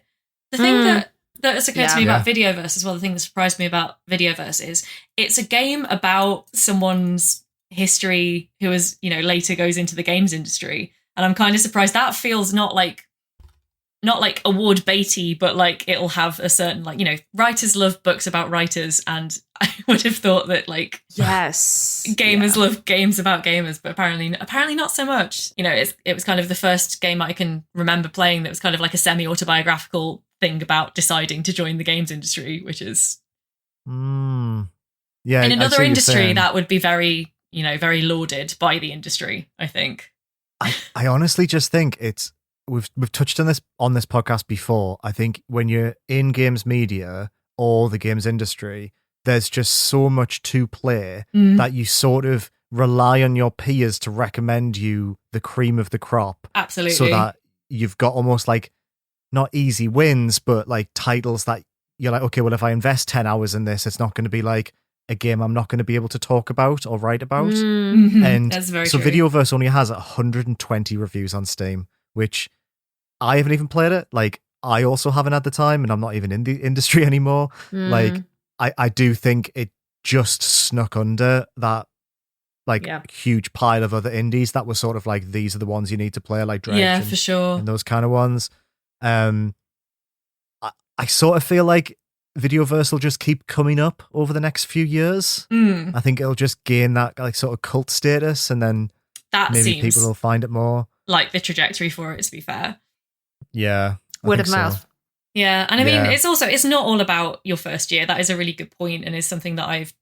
The thing that has occurred to me about Videoverse as well, the thing that surprised me about Videoverse is it's a game about someone's history who is, later goes into the games industry. And I'm kind of surprised that feels not like award baity, but like it'll have a certain, like, writers love books about writers, and I would have thought that like gamers love games about gamers, but apparently not so much. It was kind of the first game I can remember playing that was kind of like a semi-autobiographical thing about deciding to join the games industry, which is in another industry that would be very, very lauded by the industry, I think. I honestly just think it's, we've touched on this podcast before. I think when you're in games media or the games industry, there's just so much to play that you sort of rely on your peers to recommend you the cream of the crop. Absolutely. So that you've got almost like not easy wins, but like titles that you're like, okay, well, if I invest 10 hours in this, it's not going to be like a game I'm not going to be able to talk about or write about. And that's very so true. Videoverse only has 120 reviews on Steam, which I haven't even played it. Like, I also haven't had the time, and I'm not even in the industry anymore. Like, I do think it just snuck under that huge pile of other indies that were sort of like, these are the ones you need to play, like Dredge for sure, and those kind of ones. I sort of feel like Videoverse will just keep coming up over the next few years. I think it'll just gain that like sort of cult status, and then maybe people will find it more. Like the trajectory for it, to be fair. Yeah. Word of mouth. Yeah. And I mean, it's not all about your first year. That is a really good point, and is something that I've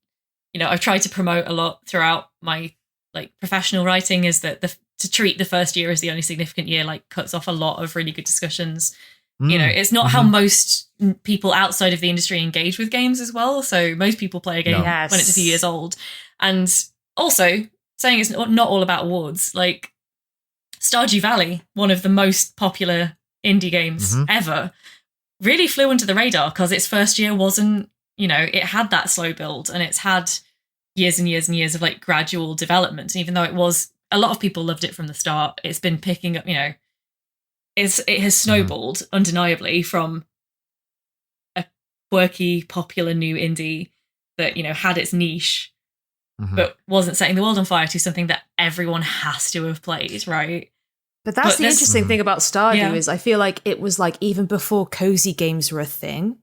tried to promote a lot throughout my like professional writing, is that to treat the first year as the only significant year like cuts off a lot of really good discussions. It's not how most people outside of the industry engage with games as well. So most people play a game when it's a few years old. And also saying it's not all about awards, like Stardew Valley, one of the most popular indie games ever, really flew under the radar because its first year wasn't, it had that slow build, and it's had years and years and years of like gradual development. And even though a lot of people loved it from the start, it's been picking up, it has snowballed undeniably from quirky, popular new indie that, you know, had its niche, but wasn't setting the world on fire to something that everyone has to have played, right? But that's the interesting thing about Stardew is I feel like it was like even before cozy games were a thing.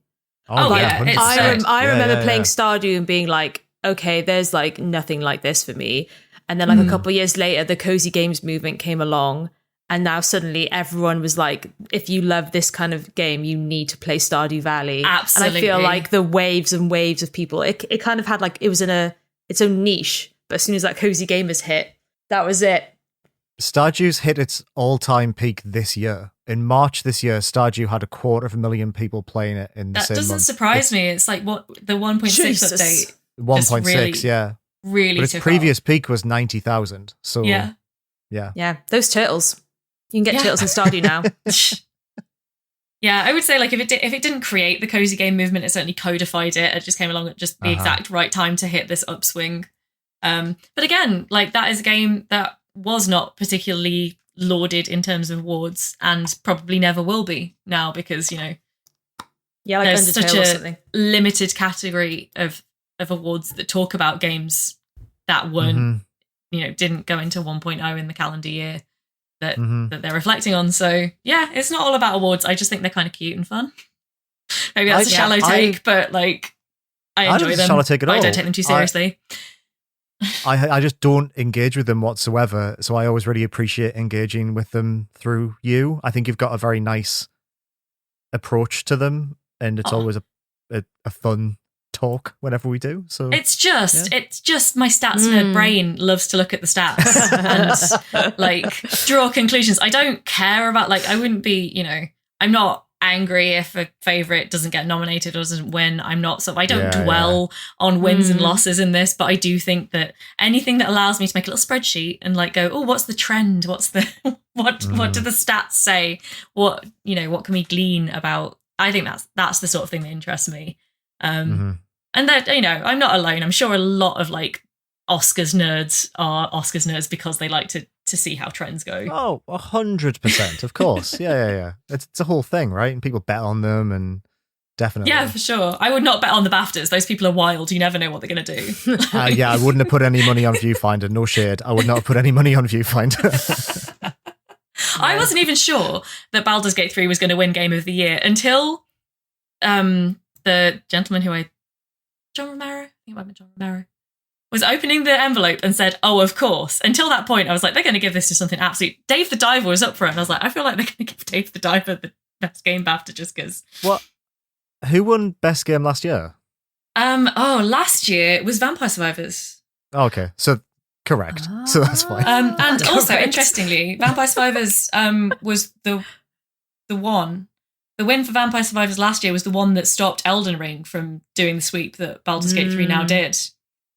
Oh, like, yeah. I remember playing Stardew and being like, okay, there's like nothing like this for me. And then like a couple of years later, the cozy games movement came along. And now suddenly everyone was like, if you love this kind of game, you need to play Stardew Valley. Absolutely. And I feel like the waves and waves of people, it kind of had like, it was in its own niche. But as soon as that cozy gamers hit, that was it. Stardew's hit its all-time peak this year. In March this year, Stardew had 250,000 people playing it in the same month. That doesn't surprise me. It's like what the 1.6 update. 1.6, really, yeah. Really, but its previous peak was 90,000. So yeah. Those turtles. You can get turtles in Stardew now. Yeah, I would say like if it didn't create the cozy game movement, it certainly codified it. It just came along at just the exact right time to hit this upswing. But again, like that is a game that was not particularly lauded in terms of awards and probably never will be now because, you know, like there's Undertale such or a something. limited category of awards that talk about games that weren't, you know, didn't go into 1.0 in the calendar year that they're reflecting on. So yeah, it's not all about awards. I just think they're kind of cute and fun. Maybe that's a shallow take, but like I enjoy them. Shallow take at all. I don't take them too seriously. I just don't engage with them whatsoever. So I always really appreciate engaging with them through you. I think you've got a very nice approach to them, and it's always a fun talk whenever we do. So it's just my stats nerd brain loves to look at the stats and like draw conclusions. I don't care about like I wouldn't be, you know, I'm not angry if a favorite doesn't get nominated or doesn't win. I'm not I don't dwell on wins and losses in this, but I do think that anything that allows me to make a little spreadsheet and like go, oh, what's the trend? What's the what do the stats say? What, you know, what can we glean about? I think that's the sort of thing that interests me. And that, you know, I'm not alone. I'm sure a lot of like Oscars nerds are Oscars nerds because they like to see how trends go. Oh, 100%, of course. Yeah. It's a whole thing, right? And people bet on them, and definitely. Yeah, for sure. I would not bet on the BAFTAs. Those people are wild. You never know what they're going to do. I wouldn't have put any money on Viewfinder. No shade. I would not have put any money on Viewfinder. I wasn't even sure that Baldur's Gate 3 was going to win Game of the Year until the gentleman who John Romero? I think it might have been John Romero. Was opening the envelope and said, oh, of course. Until that point, I was like, they're going to give this to something absolute. Dave the Diver was up for it. And I was like, I feel like they're going to give Dave the Diver the best game BAFTA just because. What? Who won best game last year? Last year it was Vampire Survivors. Oh, okay. So, correct. So that's fine. And also, interestingly, Vampire Survivors was the one. The win for Vampire Survivors last year was the one that stopped Elden Ring from doing the sweep that Baldur's Gate 3 now did.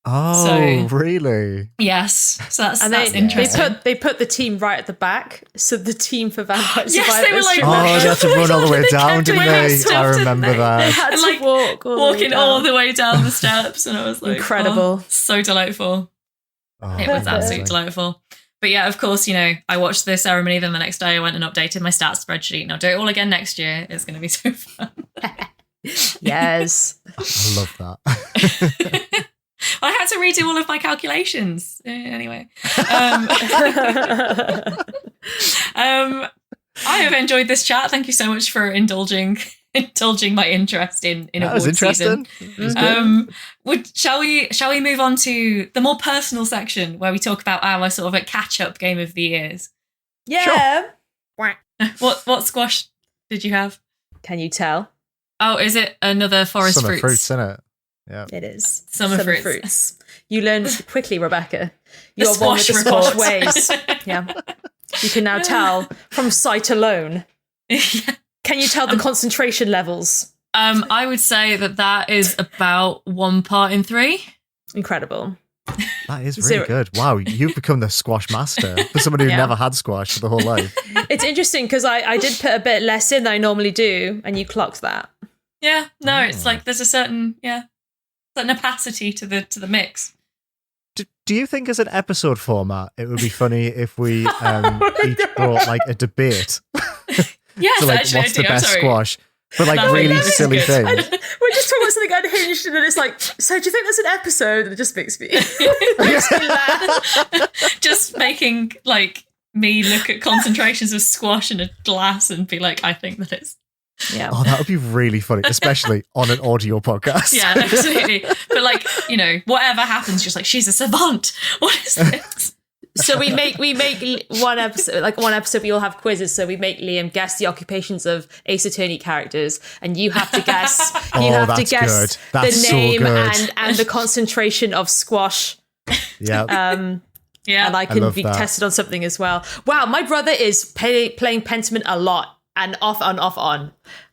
Oh, so, really? Yes. So that's interesting. They put the team right at the back. So the team for Vampire Survivors. Yes, they were like, they had to run all the way down, didn't they? I remember that. They had to like walking all the way down the steps, and I was like, incredible, so delightful. It was absolutely delightful. But yeah, of course, you know, I watched the ceremony. Then the next day, I went and updated my stats spreadsheet. And I'll do it all again next year. It's going to be so fun. Yes, I love that. I had to redo all of my calculations. Anyway. I have enjoyed this chat. Thank you so much for indulging my interest in awards season. Shall we move on to the more personal section where we talk about our sort of a catch-up game of the years? Yeah. Sure. What squash did you have? Can you tell? Oh, is it another forest Summer fruits? Isn't it? Yeah, it is. Summer fruits. You learn quickly, Rebecca. You are one with the squash ways. Yeah, you can now tell from sight alone. Yeah. Can you tell the concentration levels? I would say that is about 1 part in 3. Incredible. That is really good. Wow, you've become the squash master for somebody who never had squash for the whole life. It's interesting because I did put a bit less in than I normally do, and you clocked that. Yeah, no, it's like there's a certain opacity to the mix. Do you think as an episode format it would be funny if we each brought like a debate? Yes, so, like, actually, what's the best squash? But like really silly And things. we're just talking about something unhinged, and then it's like, so do you think there's an episode? And it just makes me, makes me laugh. Just making like me look at concentrations of squash in a glass and be like, I think that it's. Yeah. Oh, that would be really funny, especially on an audio podcast. Yeah, absolutely. But like, whatever happens, just like, she's a savant. What is this? So we make one episode we all have quizzes, so we make Liam guess the occupations of Ace Attorney characters, and you have to guess That's good. That's the name so good. and the concentration of squash. Yeah. Yeah. And I can love be that. tested on something as well. Wow, my brother is playing Pentiment a lot, and off on.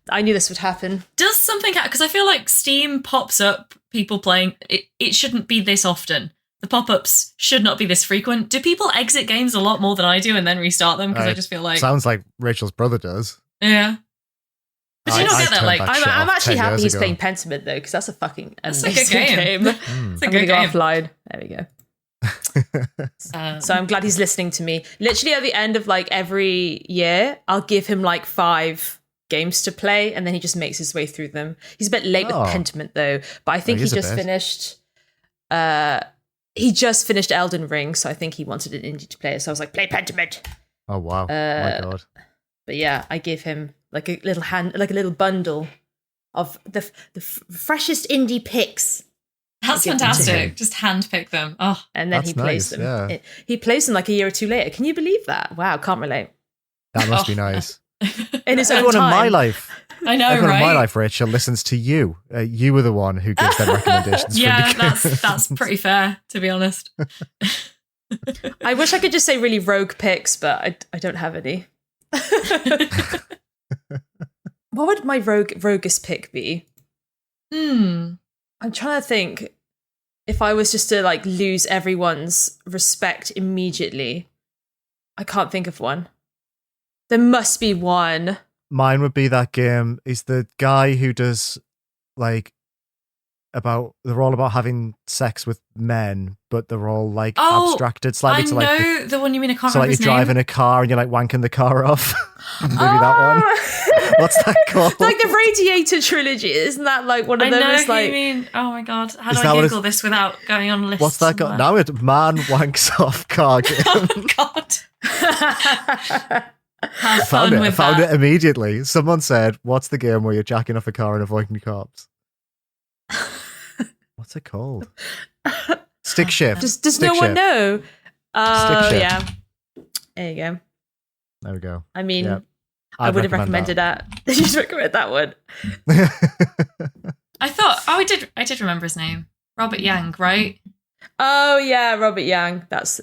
I knew this would happen. Does something happen? Because I feel like Steam pops up people playing. It shouldn't be this often. The pop-ups should not be this frequent. Do people exit games a lot more than I do and then restart them? Because I just feel like... Sounds like Rachel's brother does. Yeah. But do you not get that? Like, I'm actually happy he's ago. playing Pentiment, though, because that's a fucking amazing a good game. It's a I'm good going to go game. offline. There we go. So I'm glad he's listening to me. Literally at the end of like every year, I'll give him like 5 games to play, and then he just makes his way through them. He's a bit late with Pentiment, though, but I think he just finished... He just finished Elden Ring, so I think he wanted an indie to play it. So I was like, play Pentiment. Oh, wow. My God. But yeah, I gave him like a little bundle of the freshest indie picks. That's fantastic. Just handpick them. Oh, and then that's he plays nice, them. yeah. He plays them like a year or two later. Can you believe that? Wow, can't relate. That must be nice. In his own Everyone time. in my life. I know, Everyone right? in my life, Rachel, listens to you. You were the one who gives them recommendations. Yeah, for the that's pretty fair, to be honest. I wish I could just say really rogue picks, but I don't have any. What would my roguest pick be? I'm trying to think. If I was just to like lose everyone's respect immediately, I can't think of one. There must be one. Mine would be that game. He's the guy who does like they're all about having sex with men, but they're all like abstracted slightly. I to, like, know the one you mean. I can't so like remember his you're name. driving a car and you're like wanking the car off. Maybe that one. What's that called? Like the Radiator trilogy, isn't that like one of I them? know Is who like you mean. Oh my god, how do Is that I what Google this without going on a list? What's that called? Now it's man wanks off car game. Oh god. Have Found fun it. with Found that. it immediately. Someone said, "What's the game where you're jacking off a car and avoiding cops?" What's it called? Stick shift. Does Stick no one shift. know? Oh Stick shift. yeah. There you go. There we go. I mean, Yeah. I I'd would have recommend recommended that. You should recommend that one. I thought. Oh, I did remember his name. Robert Yang, right? Oh yeah, Robert Yang. That's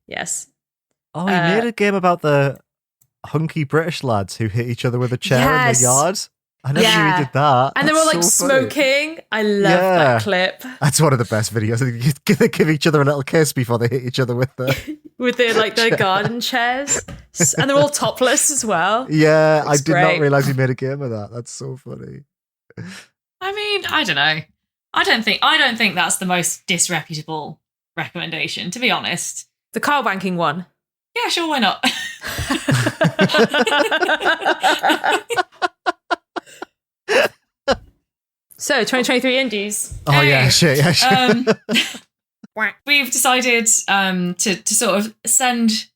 yes. Oh, he made a game about the hunky British lads who hit each other with a chair in Yes. the yard. I never knew Yeah. he did that. And they were That's like so funny. smoking. I love Yeah. that clip That's one of the best videos. They give each other a little kiss before they hit each other with the. with their like their garden chairs, and they're all topless as well. Yeah, I It's did great. not realize he made a game of that. That's so funny. I mean, I don't know. I don't think that's the most disreputable recommendation, to be honest. The car wanking one. Yeah, sure, why not? So 2023 indies. Oh yeah, shit, yeah, shit. We've decided to sort of send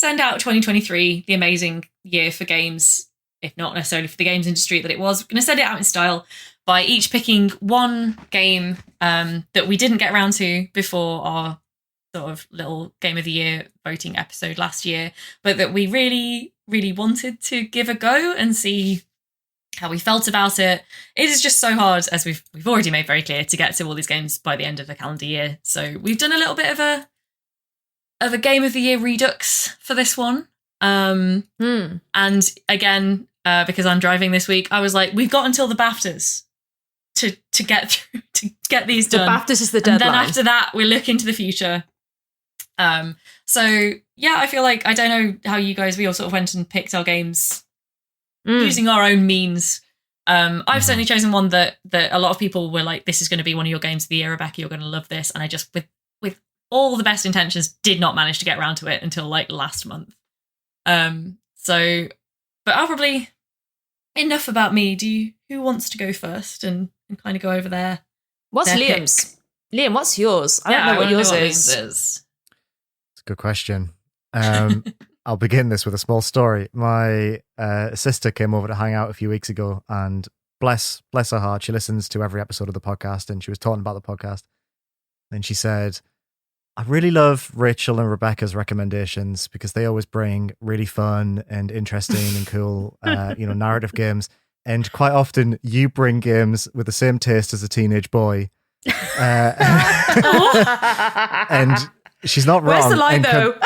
out 2023, the amazing year for games, if not necessarily for the games industry that it was. We're going to send it out in style by each picking one game that we didn't get around to before our sort of little Game of the Year voting episode last year, but that we really, really wanted to give a go and see how we felt about it. It is just so hard, as we've already made very clear, to get to all these games by the end of the calendar year. So we've done a little bit of a Game of the Year redux for this one. And again, because I'm driving this week, I was like, we've got until the BAFTAs to get through, to get these The done. BAFTAs is the And deadline. then after that, we look into the future. So yeah, I feel like, I don't know how you guys, we all sort of went and picked our games using our own means. I've certainly chosen one that a lot of people were like, this is going to be one of your games of the year, Rebecca, you're going to love this. And I just, with all the best intentions, did not manage to get around to it until like last month. But I'll probably enough about me. Who wants to go first and kind of go over there? What's Liam's? Liam, what's yours? I don't know what yours is. It's a good question. I'll begin this with a small story. My sister came over to hang out a few weeks ago, and bless her heart, she listens to every episode of the podcast, and she was talking about the podcast. And she said, I really love Rachel and Rebecca's recommendations because they always bring really fun and interesting and cool, narrative games. And quite often you bring games with the same taste as a teenage boy. And she's not wrong. Where's the line, though?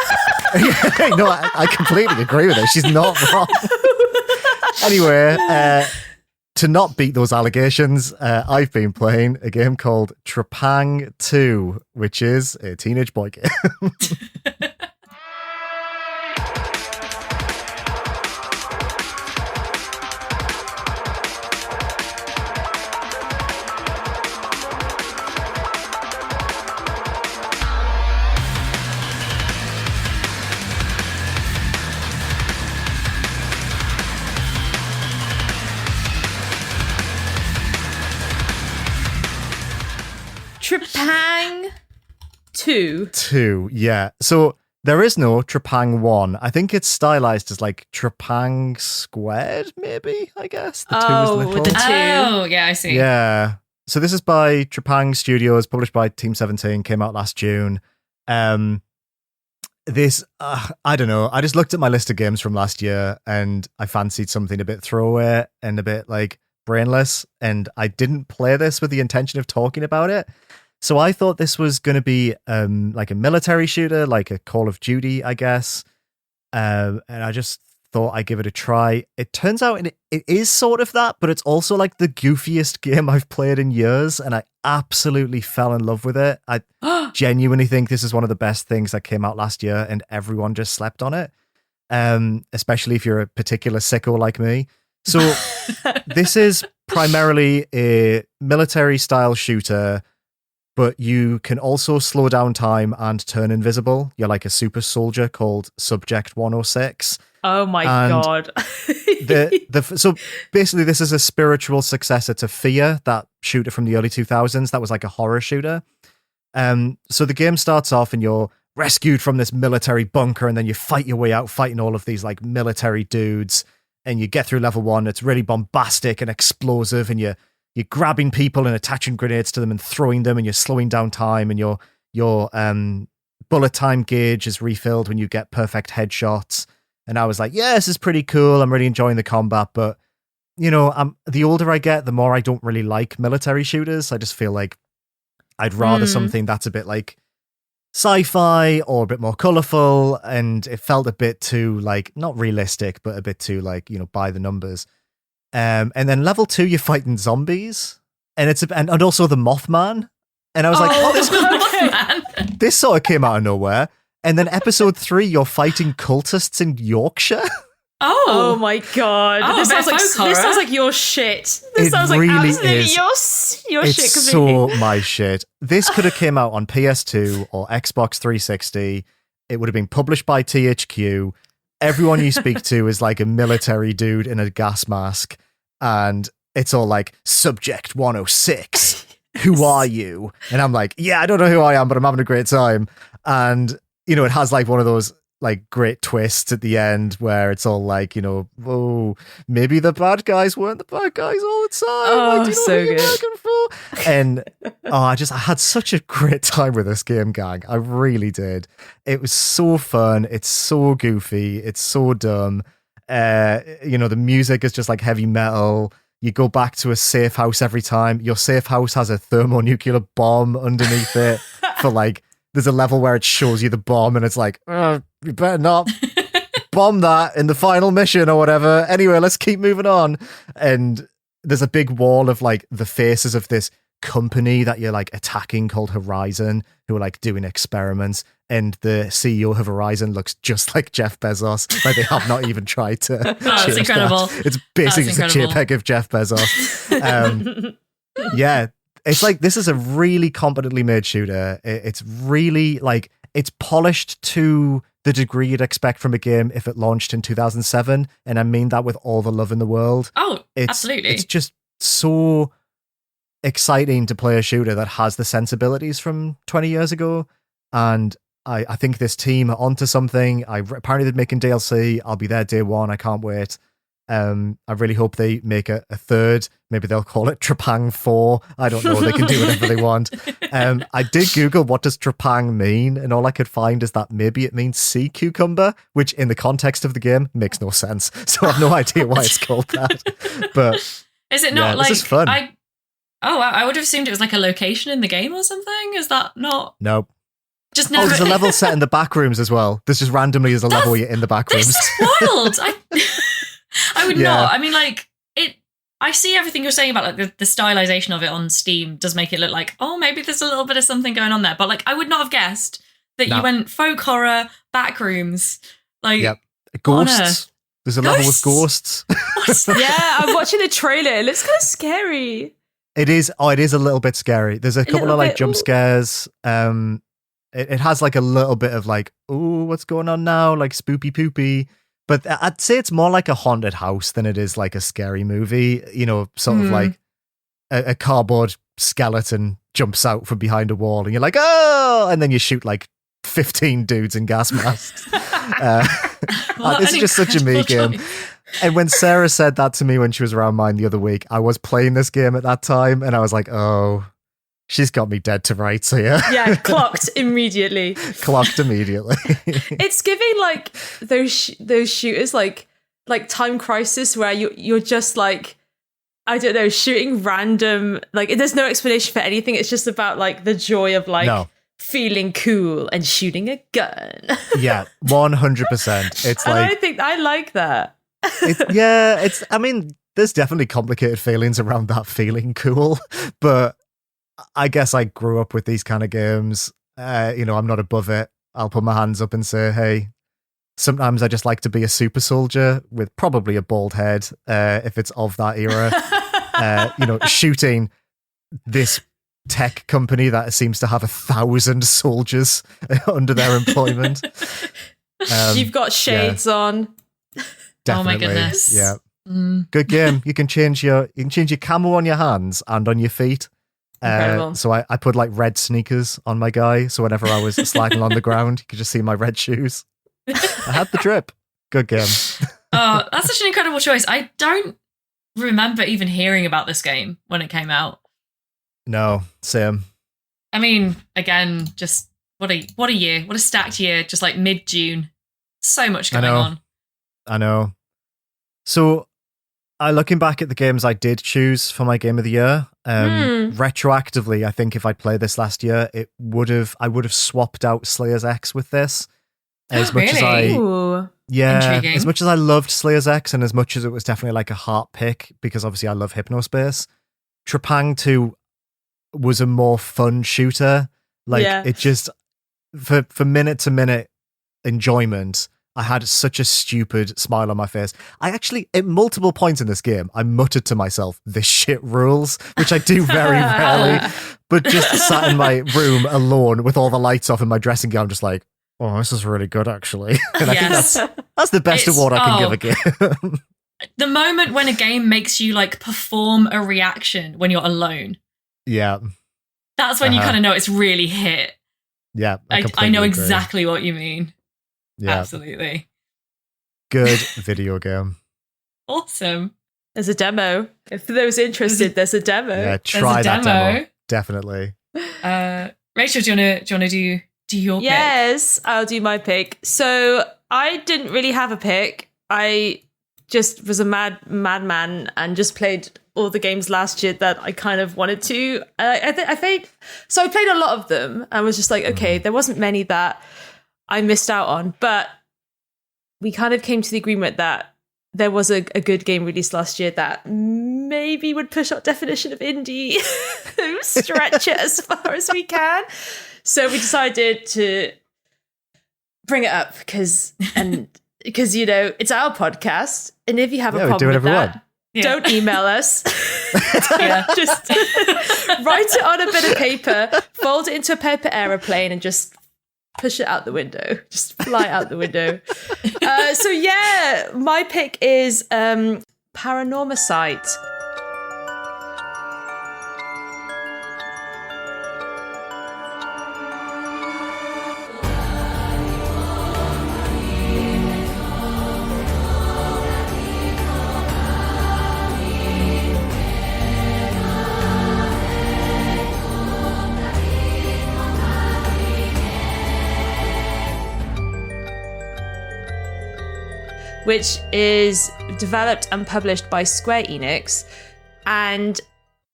No, I completely agree with her. She's not wrong. Anyway, to not beat those allegations, I've been playing a game called Trepang 2, which is a teenage boy game. Trepang 2. 2, yeah. So there is no Trepang 1. I think it's stylized as like Trepang squared, maybe, I guess. The 2 is little. With the 2. Oh, yeah, I see. Yeah. So this is by Trepang Studios, published by Team 17, came out last June. This, I don't know. I just looked at my list of games from last year and I fancied something a bit throwaway and a bit like brainless. And I didn't play this with the intention of talking about it. So I thought this was going to be like a military shooter, like a Call of Duty, I guess. And I just thought I'd give it a try. It turns out it is sort of that, but it's also like the goofiest game I've played in years. And I absolutely fell in love with it. I genuinely think this is one of the best things that came out last year and everyone just slept on it. Especially if you're a particular sicko like me. So this is primarily a military style shooter, but you can also slow down time and turn invisible. You're like a super soldier called Subject 106. Oh my God. So basically this is a spiritual successor to Fear, that shooter from the early 2000s. That was like a horror shooter. So the game starts off and you're rescued from this military bunker and then you fight your way out fighting all of these like military dudes and you get through level 1. It's really bombastic and explosive and you're grabbing people and attaching grenades to them and throwing them and you're slowing down time and your bullet time gauge is refilled when you get perfect headshots. And I was like, yeah, this is pretty cool. I'm really enjoying the combat. But, the older I get, the more I don't really like military shooters. I just feel like I'd rather something that's a bit like sci-fi or a bit more colorful. And it felt a bit too like, not realistic, but a bit too like, by the numbers. And then level 2, you're fighting zombies. And and also the Mothman. And I was this sort of came out of nowhere. And then episode 3, you're fighting cultists in Yorkshire. Oh my God! This sounds like your shit. This sounds like really absolutely is. your It's shit. so my shit. This could have came out on PS2 or Xbox 360. It would have been published by THQ. Everyone you speak to is like a military dude in a gas mask, and it's all like Subject 106. Who are you? And I'm like, yeah, I don't know who I am, but I'm having a great time. And it has like one of those like great twists at the end where it's all like, whoa, maybe the bad guys weren't the bad guys all the time. Oh, like, so good. And I had such a great time with this game, gang. I really did. It was so fun. It's so goofy. It's so dumb. The music is just like heavy metal. You go back to a safe house every time. Your safe house has a thermonuclear bomb underneath it for like, there's a level where it shows you the bomb and it's like, you better not bomb that in the final mission or whatever. Anyway, let's keep moving on. And there's a big wall of like the faces of this company that you're like attacking called Horizon, who are like doing experiments. And the CEO of Horizon looks just like Jeff Bezos. Like they have not even tried to that's incredible. That. It's basically just a JPEG of Jeff Bezos. Yeah. It's like, this is a really competently made shooter. It's really like, it's polished to the degree you'd expect from a game if it launched in 2007. And I mean that with all the love in the world. Oh, absolutely. It's just so exciting to play a shooter that has the sensibilities from 20 years ago. And I think this team are onto something. Apparently they're making DLC. I'll be there day one. I can't wait. I really hope they make a third. Maybe they'll call it Trepang 4. I don't know. They can do whatever they want. I did Google what does Trepang mean, and all I could find is that maybe it means sea cucumber, which in the context of the game makes no sense. So I have no idea why it's called that. But is it not like this is fun. I would have assumed it was like a location in the game or something. Is that not? Nope. Just never. Oh, there's a level set in the back rooms as well. There's just randomly is a level where you're in the back rooms. This is wild. I would not. I mean, like it. I see everything you're saying about like the stylization of it on Steam does make it look like, oh, maybe there's a little bit of something going on there. But like, I would not have guessed that you went folk horror back rooms. Like, ghosts. There's a level with ghosts. Yeah, I'm watching the trailer. It looks kind of scary. It is. Oh, it is a little bit scary. There's a couple of like jump scares. It has like a little bit of like, oh, what's going on now? Like spoopy poopy. But I'd say it's more like a haunted house than it is like a scary movie. You know, sort of like a cardboard skeleton jumps out from behind a wall and you're like, oh, and then you shoot like 15 dudes in gas masks. This is just such a me game. And when Sarah said that to me when she was around mine the other week, I was playing this game at that time and I was like, oh, she's got me dead to rights here. Yeah, clocked immediately. Clocked immediately. It's giving like those shooters like Time Crisis where you're just like, I don't know, shooting random, like there's no explanation for anything. It's just about like the joy of like feeling cool and shooting a gun. Yeah, 100%. It's like, I think I like that. I mean, there's definitely complicated feelings around that feeling cool, but I guess I grew up with these kind of games. I'm not above it. I'll put my hands up and say, hey, sometimes I just like to be a super soldier with probably a bald head, if it's of that era. Shooting this tech company that seems to have 1,000 soldiers under their employment. You've got shades on. Definitely. Oh my goodness. Yeah. Good game. You can change your camo on your hands and on your feet. So I put like red sneakers on my guy, so whenever I was sliding on the ground, you could just see my red shoes. I had the drip. Good game. Oh, that's such an incredible choice. I don't remember even hearing about this game when it came out. No, same. I mean, again, just what a year, what a stacked year. Just like mid-June, so much going on. I know. So, looking back at the games I did choose for my game of the year, retroactively, I think if I'd played this last year, I would have swapped out Slayer's X with this. As much as Intriguing. as much as I loved Slayer's X, and as much as it was definitely like a heart pick, because obviously I love Hypnospace, Trepang 2 was a more fun shooter. It just for minute to minute enjoyment, I had such a stupid smile on my face. I actually, at multiple points in this game, I muttered to myself, "This shit rules," which I do very rarely, but just sat in my room alone with all the lights off in my dressing gown, just like, oh, this is really good, actually. And I think that's the best award I can give a game. The moment when a game makes you like perform a reaction when you're alone. Yeah. That's when you kind of know it's really hit. Yeah. I know exactly what you mean. Yeah. Absolutely. Good video game. Awesome. There's a demo. For those interested, there's a demo. Yeah, try that demo. Definitely. Rachel, do you wanna do your pick? Yes, I'll do my pick. So I didn't really have a pick. I just was a madman and just played all the games last year that I kind of wanted to. I played a lot of them and was just like, okay, there wasn't many that I missed out on, but we kind of came to the agreement that there was a good game released last year that maybe would push our definition of indie, stretch it as far as we can. So we decided to bring it up because it's our podcast, and if you have a problem with that, don't email us. Just write it on a bit of paper, fold it into a paper aeroplane, and just push it out the window. Just fly out the window. So yeah, my pick is Paranormasight. Which is developed and published by Square Enix. And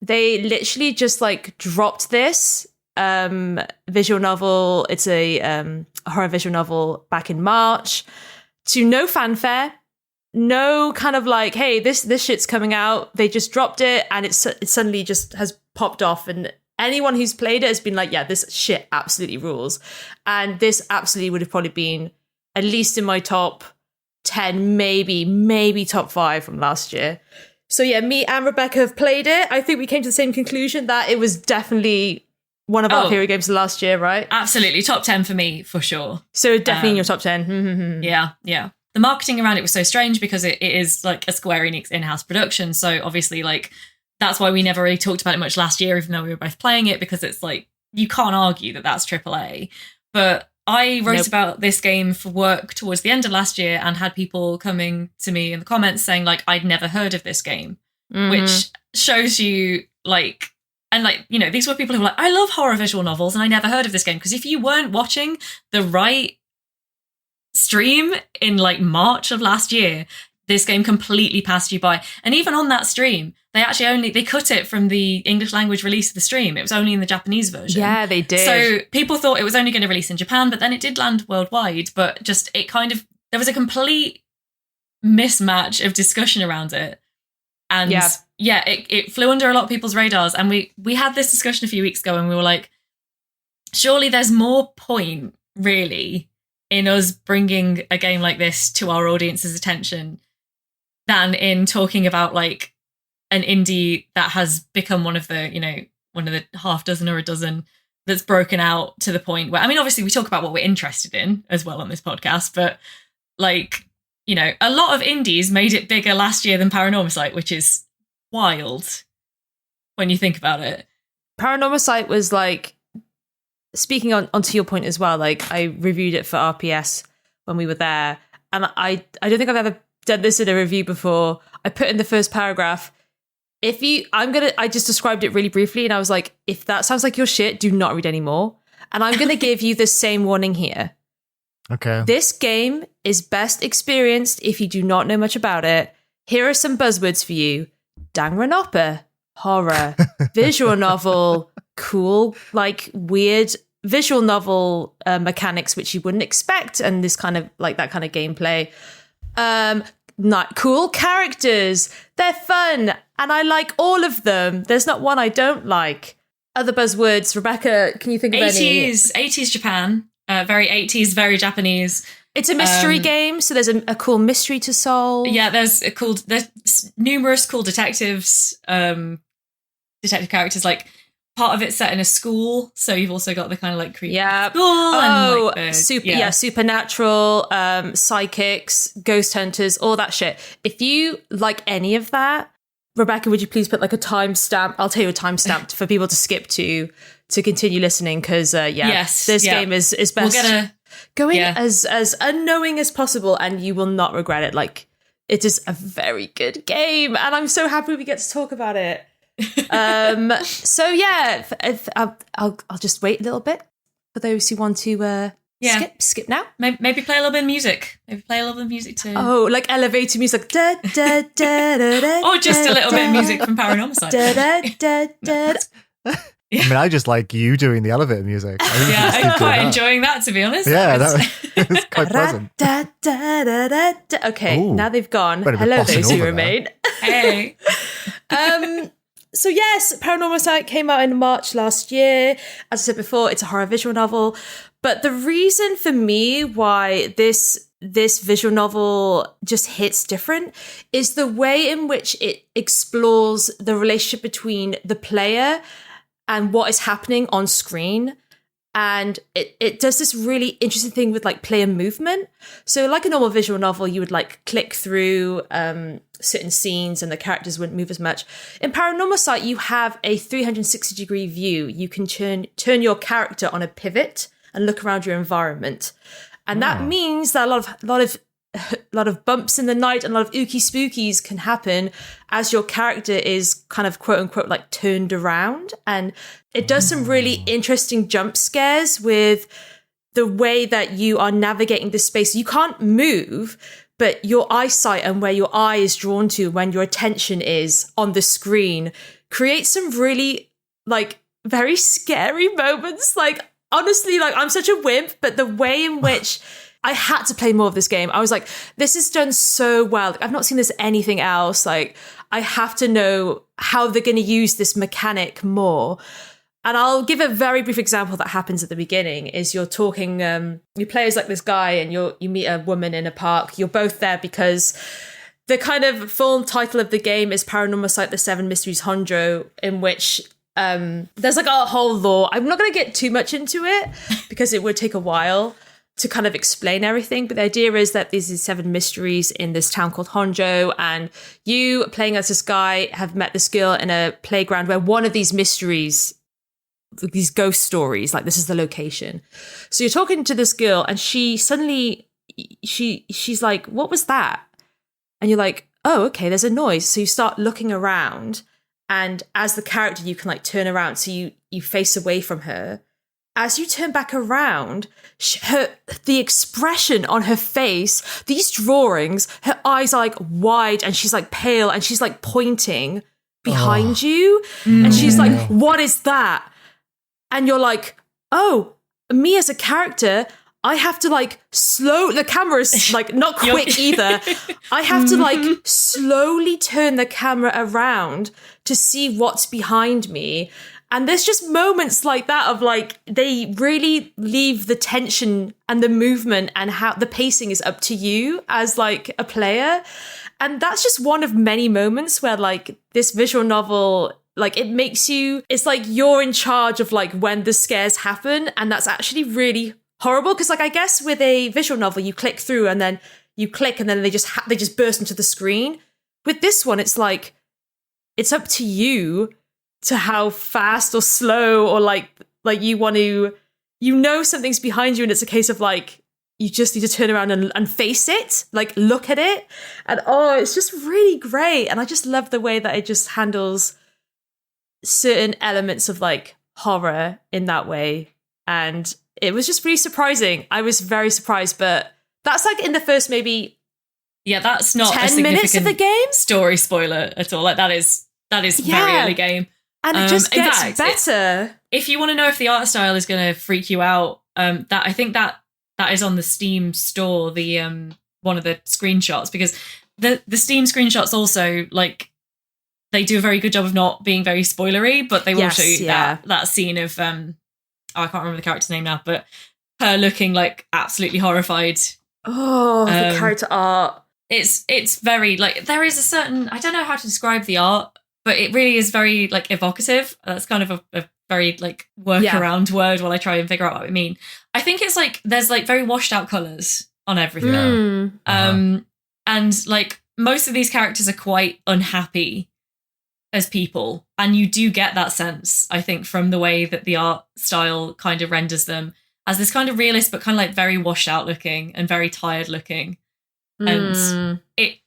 they literally just like dropped this visual novel. It's a horror visual novel back in March to no fanfare, no kind of like, hey, this shit's coming out. They just dropped it and it suddenly just has popped off. And anyone who's played it has been like, yeah, this shit absolutely rules. And this absolutely would have probably been at least in my top 10, maybe top 5 from last year. So yeah, me and Rebecca have played it. I think we came to the same conclusion that it was definitely one of our favorite games of last year, right? Absolutely. Top 10 for me, for sure. So definitely in your top 10. Yeah. The marketing around it was so strange because it is like a Square Enix in-house production. So obviously like that's why we never really talked about it much last year, even though we were both playing it, because it's like, you can't argue that that's AAA. But I wrote about this game for work towards the end of last year and had people coming to me in the comments saying like, I'd never heard of this game, which shows you like, and like, you know, these were people who were like, I love horror visual novels and I never heard of this game. Because if you weren't watching the right stream in like March of last year, this game completely passed you by. And even on that stream, they cut it from the English language release of the stream. It was only in the Japanese version. Yeah, they did. So people thought it was only going to release in Japan, but then it did land worldwide. But just there was a complete mismatch of discussion around it. And it flew under a lot of people's radars. And we had this discussion a few weeks ago and we were like, surely there's more point really in us bringing a game like this to our audience's attention than in talking about like an indie that has become one of the half dozen or a dozen that's broken out to the point where, I mean, obviously we talk about what we're interested in as well on this podcast, but like, you know, a lot of indies made it bigger last year than Paranormasight, which is wild when you think about it. Paranormasight was like, speaking onto your point as well, like I reviewed it for RPS when we were there, and I don't think I've ever done this in a review before. I put in the first paragraph, I just described it really briefly, and I was like, if that sounds like your shit, do not read anymore. And I'm going to give you the same warning here. Okay. This game is best experienced if you do not know much about it. Here are some buzzwords for you. Danganronpa, horror, visual novel, cool, like weird visual novel mechanics which you wouldn't expect, and this kind of like that kind of gameplay. Not cool characters, they're fun, and I like all of them. There's not one I don't like. Other buzzwords, Rebecca, can you think of 80s Japan, very 80s, very Japanese. It's a mystery game, so there's a cool mystery to solve. Yeah, there's numerous cool detective characters. Like part of it's set in a school, so you've also got the kind of like creepy school. Supernatural, psychics, ghost hunters, all that shit. If you like any of that, Rebecca, would you please put like a timestamp? I'll tell you a timestamp for people to skip to continue listening, because this game is best. Go in as unknowing as possible, and you will not regret it. Like, it is a very good game, and I'm so happy we get to talk about it. So yeah, I'll just wait a little bit for those who want to skip now. Maybe play a little bit of music. Maybe play a little bit of music too. Oh, like elevator music. Da, da, da, da, da, or just a little bit of music from Paranormasight. Da, da, da, da, da. I mean, I just like you doing the elevator music. I'm quite enjoying that, to be honest. Yeah, that was quite pleasant. Okay, Ooh, now they've gone. Hello, those who remain. Hey. So yes, Paranormasight came out in March last year. As I said before, it's a horror visual novel. But the reason for me why this visual novel just hits different is the way in which it explores the relationship between the player and what is happening on screen. And it does this really interesting thing with like player movement. So like a normal visual novel, you would like click through certain scenes and the characters wouldn't move as much. In Paranormasight, you have a 360-degree view. You can turn your character on a pivot and look around your environment. And that means that a lot of bumps in the night and a lot of ooky spookies can happen as your character is kind of quote unquote like turned around. And it does some really interesting jump scares with the way that you are navigating this space. You can't move, but your eyesight and where your eye is drawn to when your attention is on the screen creates some really like very scary moments. Like honestly, like I'm such a wimp, but the way in which I had to play more of this game. I was like, this is done so well. Like, I've not seen this anything else. Like, I have to know how they're going to use this mechanic more. And I'll give a very brief example that happens at the beginning is you're talking, you play as like this guy and you meet a woman in a park. You're both there because the kind of full title of the game is Paranormasight, the Seven Mysteries of Honjo, in which there's like a whole lore. I'm not going to get too much into it because it would take a while to kind of explain everything. But the idea is that there's these 7 mysteries in this town called Honjo, and you, playing as this guy, have met this girl in a playground where one of these mysteries, these ghost stories, like this is the location. So you're talking to this girl and she suddenly, she's like, what was that? And you're like, oh, okay, there's a noise. So you start looking around, and as the character, you can like turn around. So you face away from her. As you turn back around, the expression on her face, these drawings, her eyes are like wide and she's like pale and she's like pointing behind you. And she's like, what is that? And you're like, oh, me as a character, I have to like the camera's like not quick either. I have to like slowly turn the camera around to see what's behind me. And there's just moments like that of like, they really leave the tension and the movement and how the pacing is up to you as like a player. And that's just one of many moments where like this visual novel, like it makes you, it's like you're in charge of like when the scares happen. And that's actually really horrible. Cause like, I guess with a visual novel, you click through and then you click and then they just burst into the screen. With this one, it's like, it's up to you to how fast or slow or like you want to, you know, something's behind you and it's a case of like, you just need to turn around and face it, like look at it. And it's just really great. And I just love the way that it just handles certain elements of like horror in that way. And it was just really surprising. I was very surprised, but that's like in the first maybe that's not 10 minutes of the game. Story spoiler at all. Like that is very early game. And it just gets better. If you want to know if the art style is going to freak you out, that I think that is on the Steam store, the one of the screenshots, because the Steam screenshots also like they do a very good job of not being very spoilery, but they will show you that scene of I can't remember the character's name now, but her looking like absolutely horrified. The character art. It's very like there is a certain, I don't know how to describe the art, but it really is very like evocative. That's kind of a very like workaround word while I try and figure out what I mean. I think it's like there's like very washed out colours on everything. And like most of these characters are quite unhappy as people. And you do get that sense, I think, from the way that the art style kind of renders them as this kind of realist, but kind of like very washed out looking and very tired looking. And it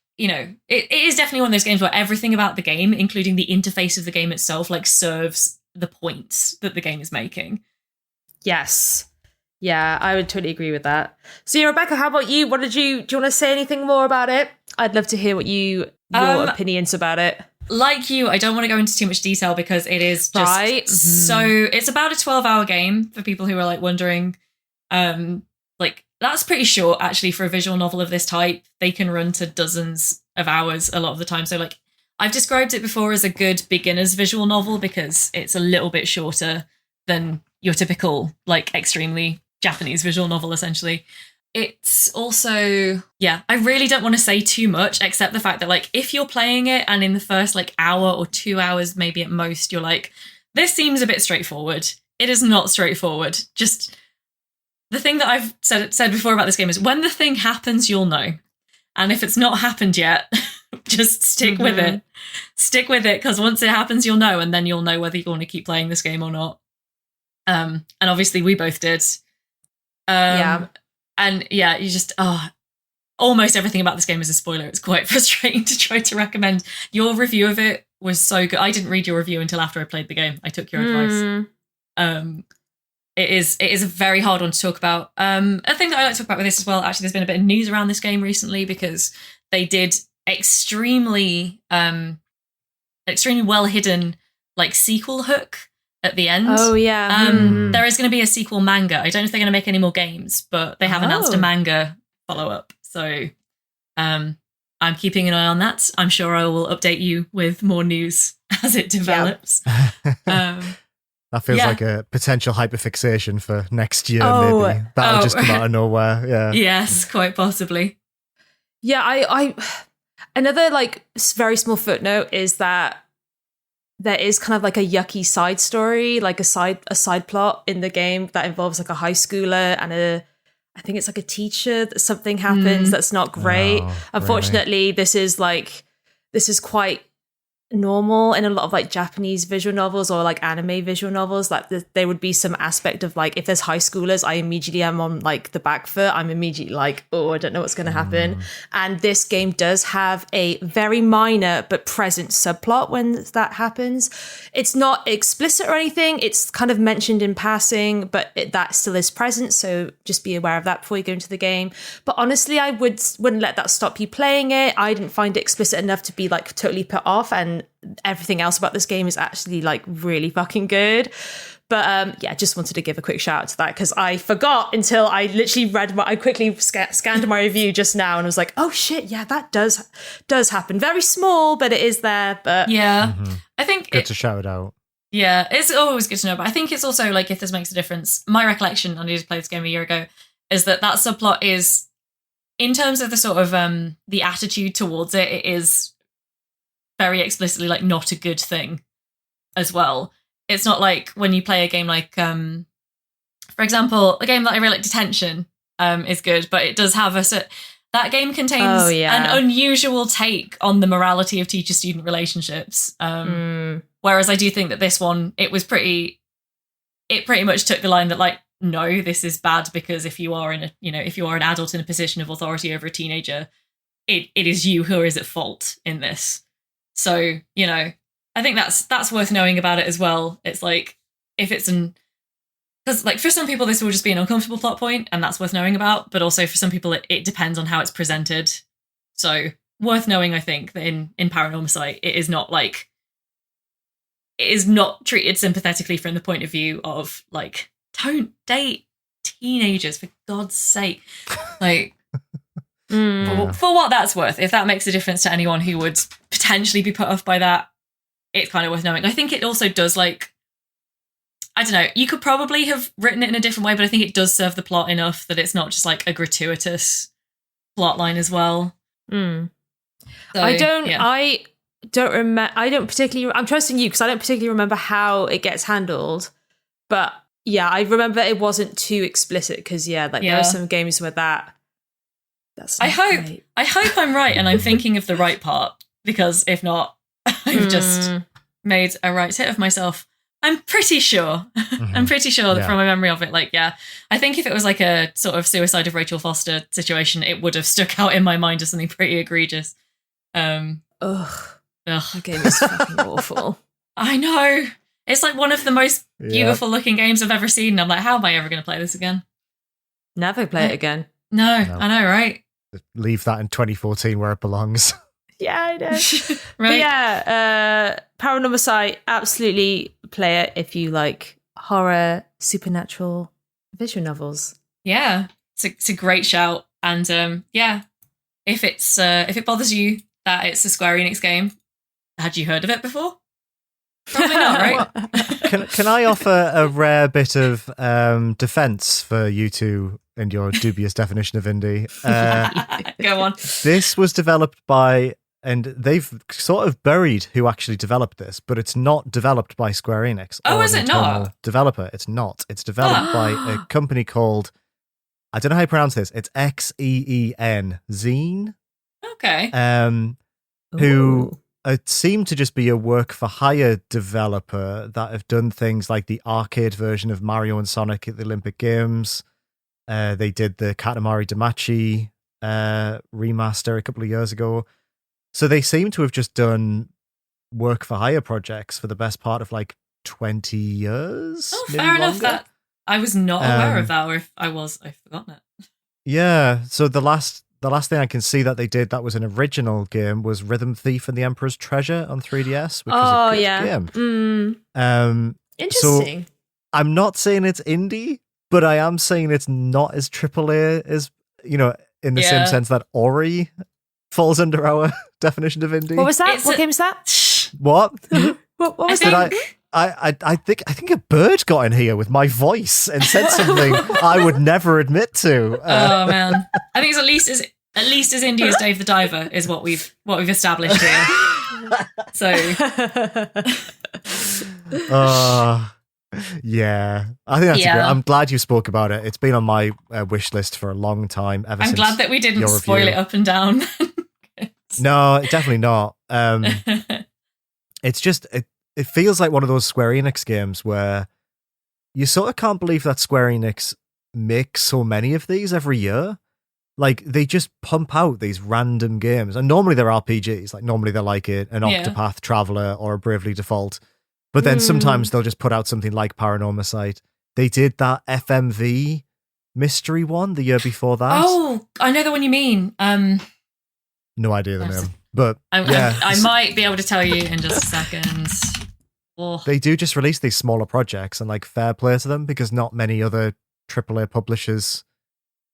is definitely one of those games where everything about the game, including the interface of the game itself, like serves the points that the game is making. Yes. Yeah, I would totally agree with that. So, Rebecca, how about you? Do you want to say anything more about it? I'd love to hear what your opinions about it. Like you, I don't want to go into too much detail because it is just so... It's about a 12-hour game for people who are like wondering. Like, that's pretty short, actually, for a visual novel of this type. They can run to dozens of hours a lot of the time. So, like, I've described it before as a good beginner's visual novel because it's a little bit shorter than your typical, like, extremely Japanese visual novel, essentially. It's also, I really don't want to say too much, except the fact that, like, if you're playing it and in the first, like, hour or 2 hours, maybe at most, you're like, this seems a bit straightforward. it is not straightforward. Just the thing that I've said before about this game is when the thing happens, you'll know. And if it's not happened yet, just stick with it. Stick with it, because once it happens, you'll know, and then you'll know whether you want to keep playing this game or not. And obviously we both did. And yeah, you just, almost everything about this game is a spoiler. It's quite frustrating to try to recommend. Your review of it was so good. I didn't read your review until after I played the game. I took your advice. It is a very hard one to talk about. A thing that I like to talk about with this as well, actually, there's been a bit of news around this game recently because they did extremely well hidden like sequel hook at the end. Oh yeah. There is going to be a sequel manga. I don't know if they're going to make any more games, but they have announced a manga follow-up. So I'm keeping an eye on that. I'm sure I will update you with more news as it develops. That feels like a potential hyperfixation for next year, maybe. That'll just come out of nowhere. Yeah. Yes, quite possibly. Yeah, I another like very small footnote is that there is kind of like a yucky side story, like a side plot in the game that involves like a high schooler and I think it's like a teacher that something happens that's not great. Unfortunately, this is quite normal in a lot of like Japanese visual novels or like anime visual novels. Like there would be some aspect of like, if there's high schoolers, I immediately am on like the back foot. I'm immediately like, oh, I don't know what's going to happen. And this game does have a very minor but present subplot when that happens. It's not explicit or anything. It's kind of mentioned in passing, but that still is present. So just be aware of that before you go into the game. But honestly, I wouldn't let that stop you playing it. I didn't find it explicit enough to be like totally put off, and everything else about this game is actually like really fucking good. But just wanted to give a quick shout out to that because I forgot until I literally I quickly scanned my review just now and was like, oh shit, yeah, that does happen. Very small, but it is there. But I think good to shout it out. Yeah, it's always good to know. But I think it's also like, if this makes a difference, my recollection, I needed to play this game a year ago, is that subplot is, in terms of the sort of the attitude towards it, it is very explicitly like not a good thing as well. It's not like when you play a game like, for example, a game that I really like, Detention, is good, but it does have that game contains an unusual take on the morality of teacher-student relationships. Whereas I do think that this one, it pretty much took the line that like, no, this is bad because if you are an adult in a position of authority over a teenager, it is you who is at fault in this. So, I think that's worth knowing about it as well. It's like, if it's because like for some people this will just be an uncomfortable plot point, and that's worth knowing about. But also for some people it depends on how it's presented. So worth knowing, I think, that in Paranormasight it is not treated sympathetically from the point of view of like, don't date teenagers for God's sake. Like. For what that's worth, if that makes a difference to anyone who would potentially be put off by that, it's kind of worth knowing. I think it also does, like, I don't know, you could probably have written it in a different way, but I think it does serve the plot enough that it's not just like a gratuitous plot line as well. So, I don't remember. I'm trusting you because I don't particularly remember how it gets handled, but yeah, I remember it wasn't too explicit because there are some games where that's I hope I'm right and I'm thinking of the right part, because if not, I've just made a right hit of myself. I'm pretty sure. I'm pretty sure that from my memory of it, like, I think if it was like a sort of Suicide of Rachel Foster situation, it would have stuck out in my mind as something pretty egregious. That game is fucking awful. I know. It's like one of the most beautiful looking games I've ever seen. I'm like, how am I ever going to play this again? Never play it again. No, I know, right? Leave that in 2014 where it belongs. Yeah, I know. Right. But Paranormasight, absolutely play it if you like horror, supernatural visual novels. Yeah, it's a great shout. And if it bothers you that it's a Square Enix game, had you heard of it before? Probably not, right? Can I offer a rare bit of defense for you two and your dubious definition of indie? Go on. This was developed by and they've sort of buried who actually developed this, but it's not developed by Square Enix. Oh, or is an it internal not? Developer. It's not. It's developed by a company called, I don't know how you pronounce this. It's XEEN, Zine. Okay. Who seem to just be a work-for-hire developer that have done things like the arcade version of Mario and Sonic at the Olympic Games. They did the Katamari Damacy remaster a couple of years ago. So they seem to have just done work-for-hire projects for the best part of like 20 years. Oh, maybe fair enough. longer. That I was not aware of that, or if I was, I've forgotten it. Yeah, so the last thing I can see that they did that was an original game was Rhythm Thief and the Emperor's Treasure on 3DS, which was a good game. Interesting. So I'm not saying it's indie, but I am saying it's not as AAA as, you know, in the same sense that Ori falls under our definition of indie. What was that? What game was that? What? What was that? I think a bird got in here with my voice and said something I would never admit to. Oh man, I think it's at least as indie as Dave the Diver is what we've established here. So, yeah, I think that's great. I'm glad you spoke about it. It's been on my wish list for a long time. I'm glad that we didn't spoil it up and down. No, definitely not. It's just it feels like one of those Square Enix games where you sort of can't believe that Square Enix makes so many of these every year. Like, they just pump out these random games. And normally they're RPGs. Like, normally they're like an Octopath Traveler or a Bravely Default. But then sometimes they'll just put out something like Paranormasight. They did that FMV mystery one the year before that. Oh, I know the one you mean. No idea the name. But I might be able to tell you in just a second. Oh. They do just release these smaller projects, and like, fair play to them, because not many other AAA publishers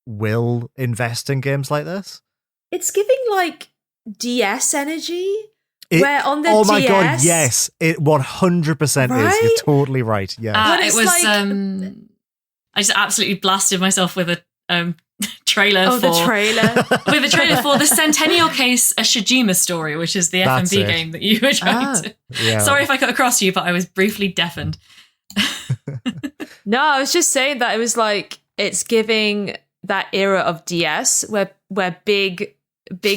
will invest in games like this. It's giving like DS energy. Where on the DS, my god, yes, it 100% right? is. You're totally right. Yeah, it was. Like, I just absolutely blasted myself with a trailer for the trailer with a trailer for the Centennial Case, a Shijima story, which is the FMV game that you were trying to. Yeah. Sorry if I cut across you, but I was briefly deafened. No, I was just saying that it was like, it's giving that era of DS where big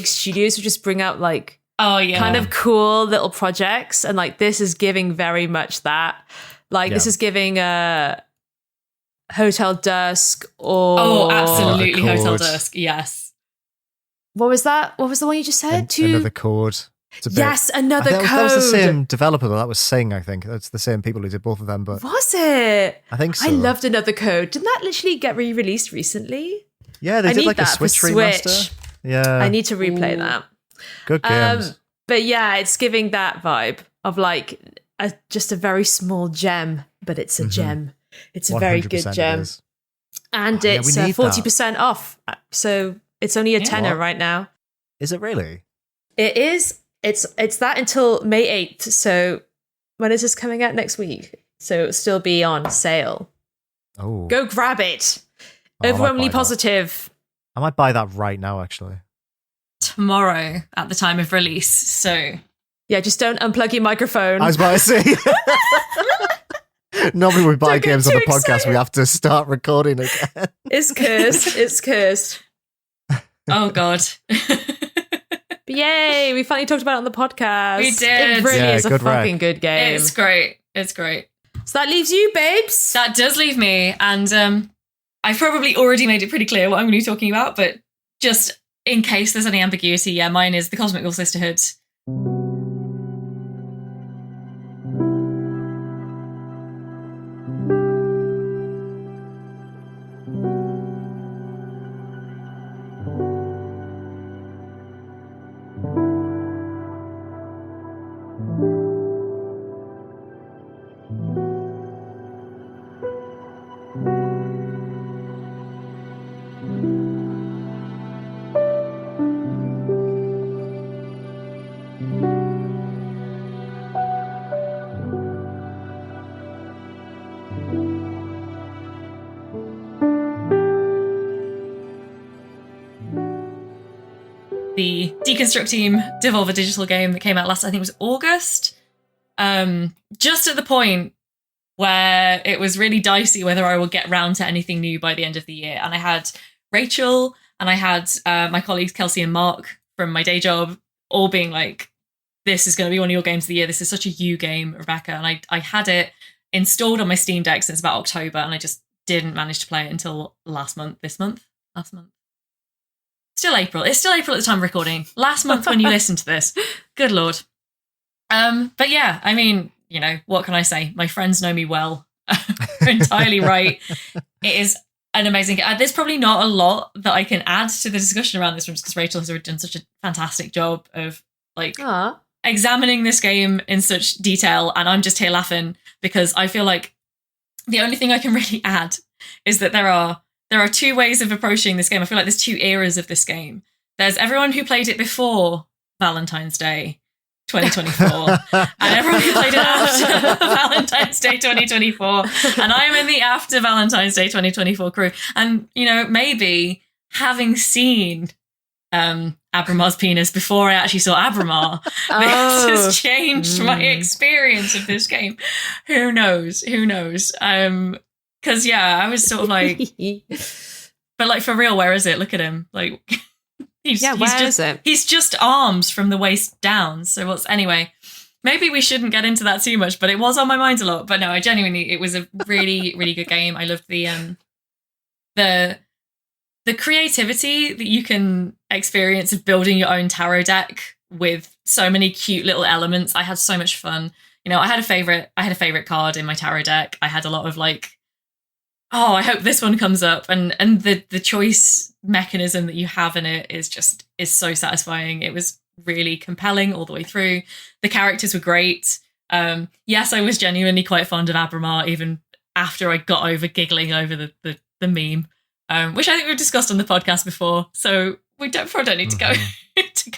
studios would just bring out like kind of cool little projects, and like this is giving very much that. Like this is giving Hotel Dusk or absolutely Hotel Dusk, yes. What was that? What was the one you just said? Another Code. Yes, Another Code. That was the same developer, though. That was Sing, I think. That's the same people who did both of them. But was it? I think so. I loved Another Code. Didn't that literally get re-released recently? Yeah, they did like a Switch remaster. Yeah, I need to replay that. Good games. But yeah, it's giving that vibe of like just a very small gem, but it's a gem. It's a very good gem. And it's 40% off. So it's only a tenner right now. Is it really? It is. It's that until May 8th. So when is this coming out? Next week. So it'll still be on sale. Oh. Go grab it. Overwhelmingly positive. I might buy that right now, actually. Tomorrow at the time of release. So yeah, just don't unplug your microphone. I was about to say. Normally we buy games on the podcast, we have to start recording again. It's cursed. It's cursed. Oh, God. But yay, we finally talked about it on the podcast. We did. It really is a fucking good game. It's great. It's great. So that leaves you, babes. That does leave me. And I've probably already made it pretty clear what I'm going to be talking about, but just in case there's any ambiguity, mine is the Cosmic Wheel Sisterhood. the Deconstruct team Devolver Digital game that came out last, I think it was August. Just at the point where it was really dicey whether I would get round to anything new by the end of the year. And I had Rachel and I had my colleagues Kelsey and Mark from my day job all being like, this is going to be one of your games of the year. This is such a you game, Rebecca. And I had it installed on my Steam Deck since about October, and I just didn't manage to play it until last month. Still April. It's still April at the time of recording. Last month when you listen to this. Good Lord. But yeah, I mean, you know, what can I say? My friends know me well. You're entirely right. It is an amazing game. There's probably not a lot that I can add to the discussion around this one because Rachel has done such a fantastic job of like examining this game in such detail, and I'm just here laughing because I feel like the only thing I can really add is that there are two ways of approaching this game. I feel like there's two eras of this game. There's everyone who played it before Valentine's Day 2024 and everyone who played it after Valentine's Day 2024, and I'm in the after Valentine's Day 2024 crew. And you know, maybe having seen Abramar's penis before I actually saw Abramar, this has changed my experience of this game. Who knows? Because yeah, I was sort of like, but like for real, where is it? Look at him, like he's just arms from the waist down. So anyway, maybe we shouldn't get into that too much, but it was on my mind a lot. But no, it was a really, really good game. I loved the creativity that you can experience of building your own tarot deck with so many cute little elements. I had so much fun. You know, I had a favorite card in my tarot deck. I had a lot of like, oh, I hope this one comes up. And the choice mechanism that you have in it is so satisfying. It was really compelling all the way through. The characters were great. Yes, I was genuinely quite fond of Abramar, even after I got over giggling over the meme, which I think we've discussed on the podcast before. So we don't need to go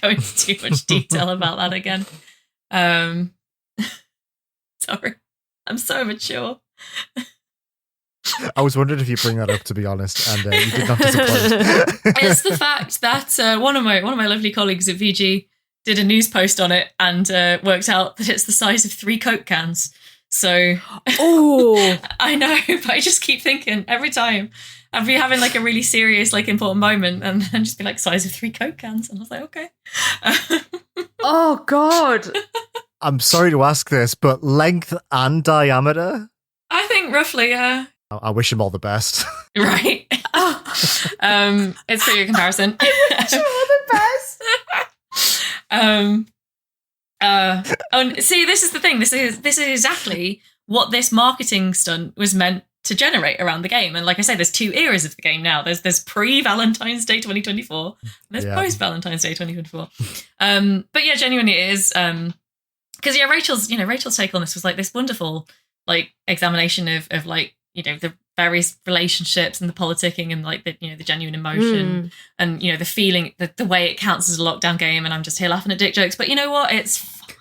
into too much detail about that again. Sorry, I'm so mature. I was wondering if you bring that up, to be honest, and you did not disappoint. It's the fact that one of my lovely colleagues at VG did a news post on it and worked out that it's the size of 3 Coke cans. So, oh, I know, but I just keep thinking every time I'd be having like a really serious, like important moment, and then just be like size of 3 Coke cans, and I was like, okay. Oh God. I'm sorry to ask this, but length and diameter? I think roughly, yeah. I wish him all the best. Right. It's pretty good comparison. I wish you all the best. See, this is the thing. This is exactly what this marketing stunt was meant to generate around the game. And like I say, there's 2 eras of the game now. There's pre-Valentine's Day 2024. There's post-Valentine's Day 2024. But yeah, genuinely it is. Because yeah, Rachel's take on this was like this wonderful like examination of like, you know, the various relationships and the politicking and like the, you know, the genuine emotion and, you know, the feeling, the way it counts as a lockdown game. And I'm just here laughing at dick jokes, but you know what? It's fine.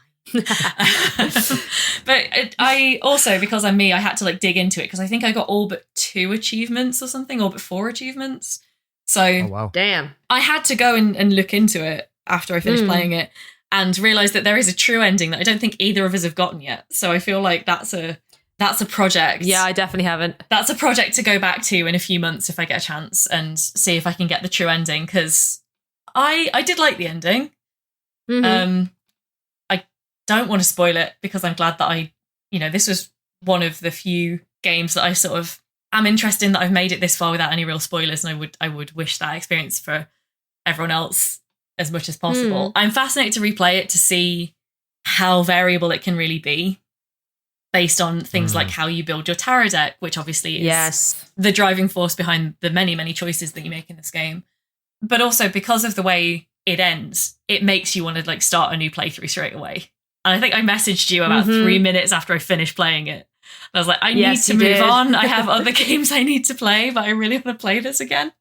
But I also, because I'm me, I had to like dig into it because I think I got all but 2 achievements or something, all but 4 achievements. So wow. Damn. I had to go and look into it after I finished playing it and realize that there is a true ending that I don't think either of us have gotten yet. So I feel like that's a project. Yeah, I definitely haven't. That's a project to go back to in a few months if I get a chance and see if I can get the true ending, because I did like the ending. I don't want to spoil it because I'm glad that this was one of the few games that I sort of am interested in that I've made it this far without any real spoilers, and I would wish that experience for everyone else as much as possible. I'm fascinated to replay it to see how variable it can really be, based on things like how you build your tarot deck, which obviously is the driving force behind the many, many choices that you make in this game. But also because of the way it ends, it makes you want to like start a new playthrough straight away. And I think I messaged you about 3 minutes after I finished playing it. And I was like, I need to move on. I have other games I need to play, but I really want to play this again.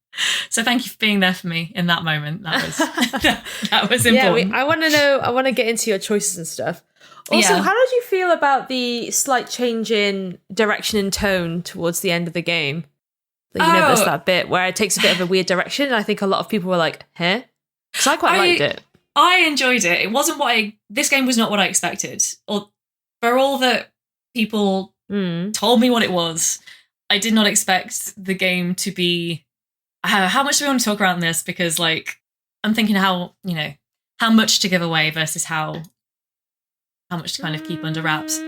So thank you for being there for me in that moment. That was that was important. Yeah, I want to get into your choices and stuff. Also, how did you feel about the slight change in direction and tone towards the end of the game? Like, you noticed that bit where it takes a bit of a weird direction, and I think a lot of people were like, huh? Because I quite liked it. I enjoyed it. It wasn't this game was not what I expected. Or for all that people told me what it was, I did not expect the game to be. How much do we want to talk around this? Because like I'm thinking how much to give away versus how much to kind of keep under wraps.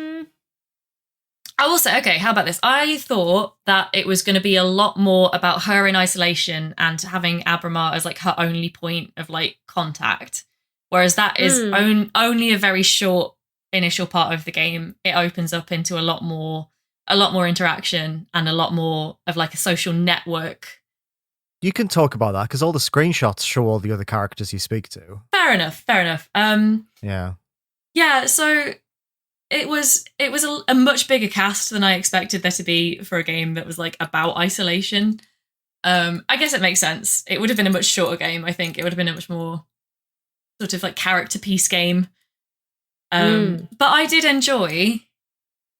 I will say, okay, how about this? I thought that it was going to be a lot more about her in isolation and having Abramar as like her only point of like contact. Whereas that is only a very short initial part of the game. It opens up into a lot more interaction and a lot more of like a social network. You can talk about that because all the screenshots show all the other characters you speak to. Fair enough. Yeah, so it was a much bigger cast than I expected there to be for a game that was like about isolation. I guess it makes sense. It would have been a much shorter game, I think. It would have been a much more sort of like character piece game. But I did enjoy,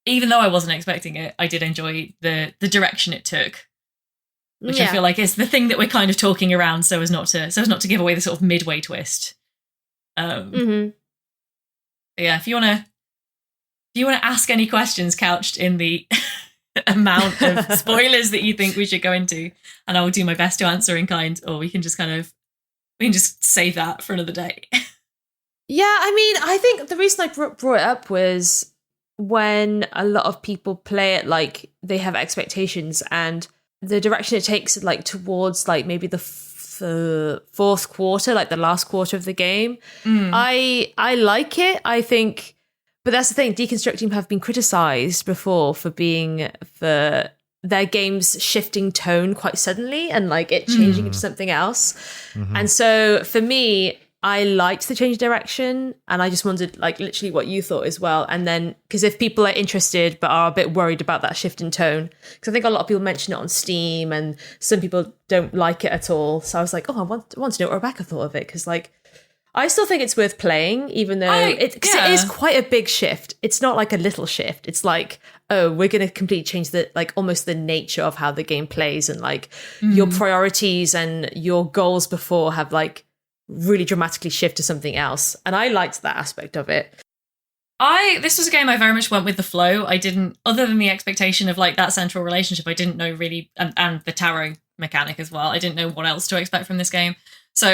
even though I wasn't expecting it, I did enjoy the direction it took. Which I feel like is the thing that we're kind of talking around so as not to give away the sort of midway twist. Yeah, if you wanna ask any questions couched in the amount of spoilers that you think we should go into, and I will do my best to answer in kind, or we can just save that for another day. Yeah, I mean, I think the reason I brought it up was when a lot of people play it like they have expectations, and the direction it takes like towards like maybe the fourth quarter, like the last quarter of the game. I like it, I think. But that's the thing, Deconstructing have been criticised before for their games shifting tone quite suddenly and like it changing into something else. And so for me, I liked the change of direction, and I just wondered like literally what you thought as well. And then because if people are interested but are a bit worried about that shift in tone, because I think a lot of people mention it on Steam and some people don't like it at all. So I was like, I want to know what Rebecca thought of it, because like I still think it's worth playing, even though it is quite a big shift. It's not like a little shift. It's like, oh, we're going to completely change the like almost the nature of how the game plays, and like your priorities and your goals before have like really dramatically shift to something else. And I liked that aspect of it. This was a game I very much went with the flow. I didn't, other than the expectation of like that central relationship, I didn't know really, and the tarot mechanic as well. I didn't know what else to expect from this game. So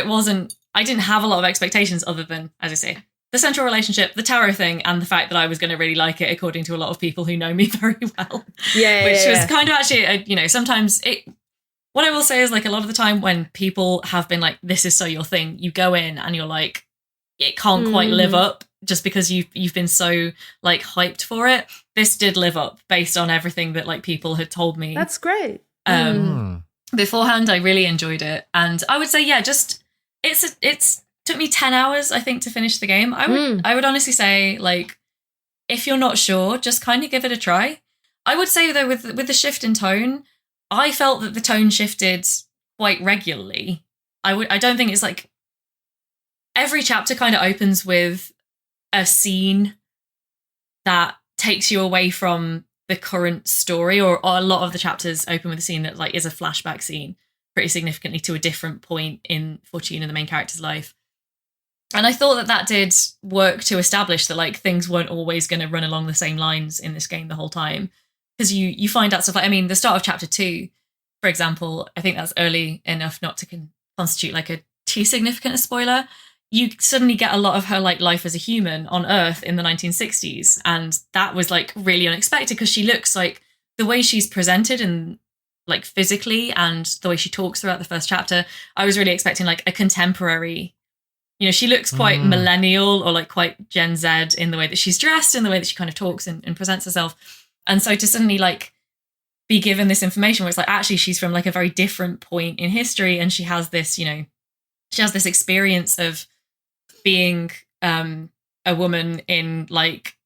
I didn't have a lot of expectations other than, as I say, the central relationship, the tarot thing, and the fact that I was going to really like it, according to a lot of people who know me very well. Which was kind of actually, sometimes what I will say is like a lot of the time when people have been like, this is so your thing, you go in and you're like, it can't quite live up just because you've been so like hyped for it. This did live up based on everything that like people had told me. That's great. Beforehand, I really enjoyed it. And I would say, just it's took me 10 hours, I think, to finish the game. I would honestly say, like, if you're not sure, just kind of give it a try. I would say though, with the shift in tone, I felt that the tone shifted quite regularly. I don't think it's like every chapter kind of opens with a scene that takes you away from the current story, or a lot of the chapters open with a scene that like is a flashback scene pretty significantly to a different point in Fortuna, the main character's life. And I thought that did work to establish that like things weren't always going to run along the same lines in this game the whole time. Because you find out stuff like, I mean, the start of chapter 2, for example, I think that's early enough not to constitute like a too significant a spoiler. You suddenly get a lot of her like life as a human on Earth in the 1960s. And that was like really unexpected because she looks like the way she's presented and like physically and the way she talks throughout the first chapter. I was really expecting like a contemporary, she looks quite millennial or like quite Gen Z in the way that she's dressed, in the way that she kind of talks and presents herself. And so to suddenly like be given this information where it's like, actually she's from like a very different point in history. And she has this, she has this experience of being a woman in like,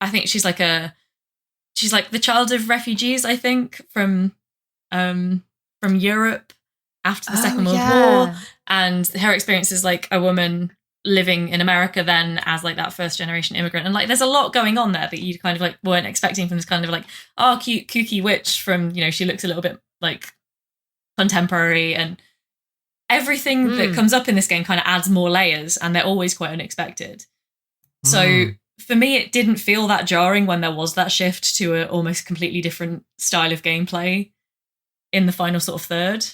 I think she's like the child of refugees, I think, from Europe after the Second World War. And her experience is like a woman living in America then as like that first generation immigrant. And like there's a lot going on there that you kind of like weren't expecting from this kind of like, cute kooky witch from, she looks a little bit like contemporary. And everything that comes up in this game kind of adds more layers, and they're always quite unexpected. So for me, it didn't feel that jarring when there was that shift to an almost completely different style of gameplay in the final sort of third.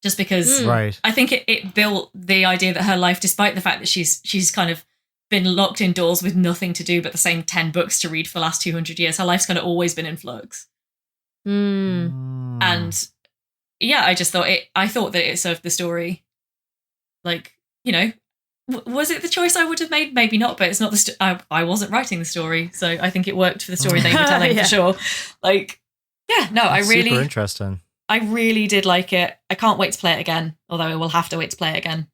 Just because I think it built the idea that her life, despite the fact that she's kind of been locked indoors with nothing to do but the same 10 books to read for the last 200 years, her life's kind of always been in flux. And yeah, I thought that it served the story. Like, you know, was it the choice I would have made? Maybe not, but it's not I wasn't writing the story, so I think it worked for the story they were telling for sure. Like, yeah, no, That's super interesting. I really did like it. I can't wait to play it again, although I will have to wait to play it again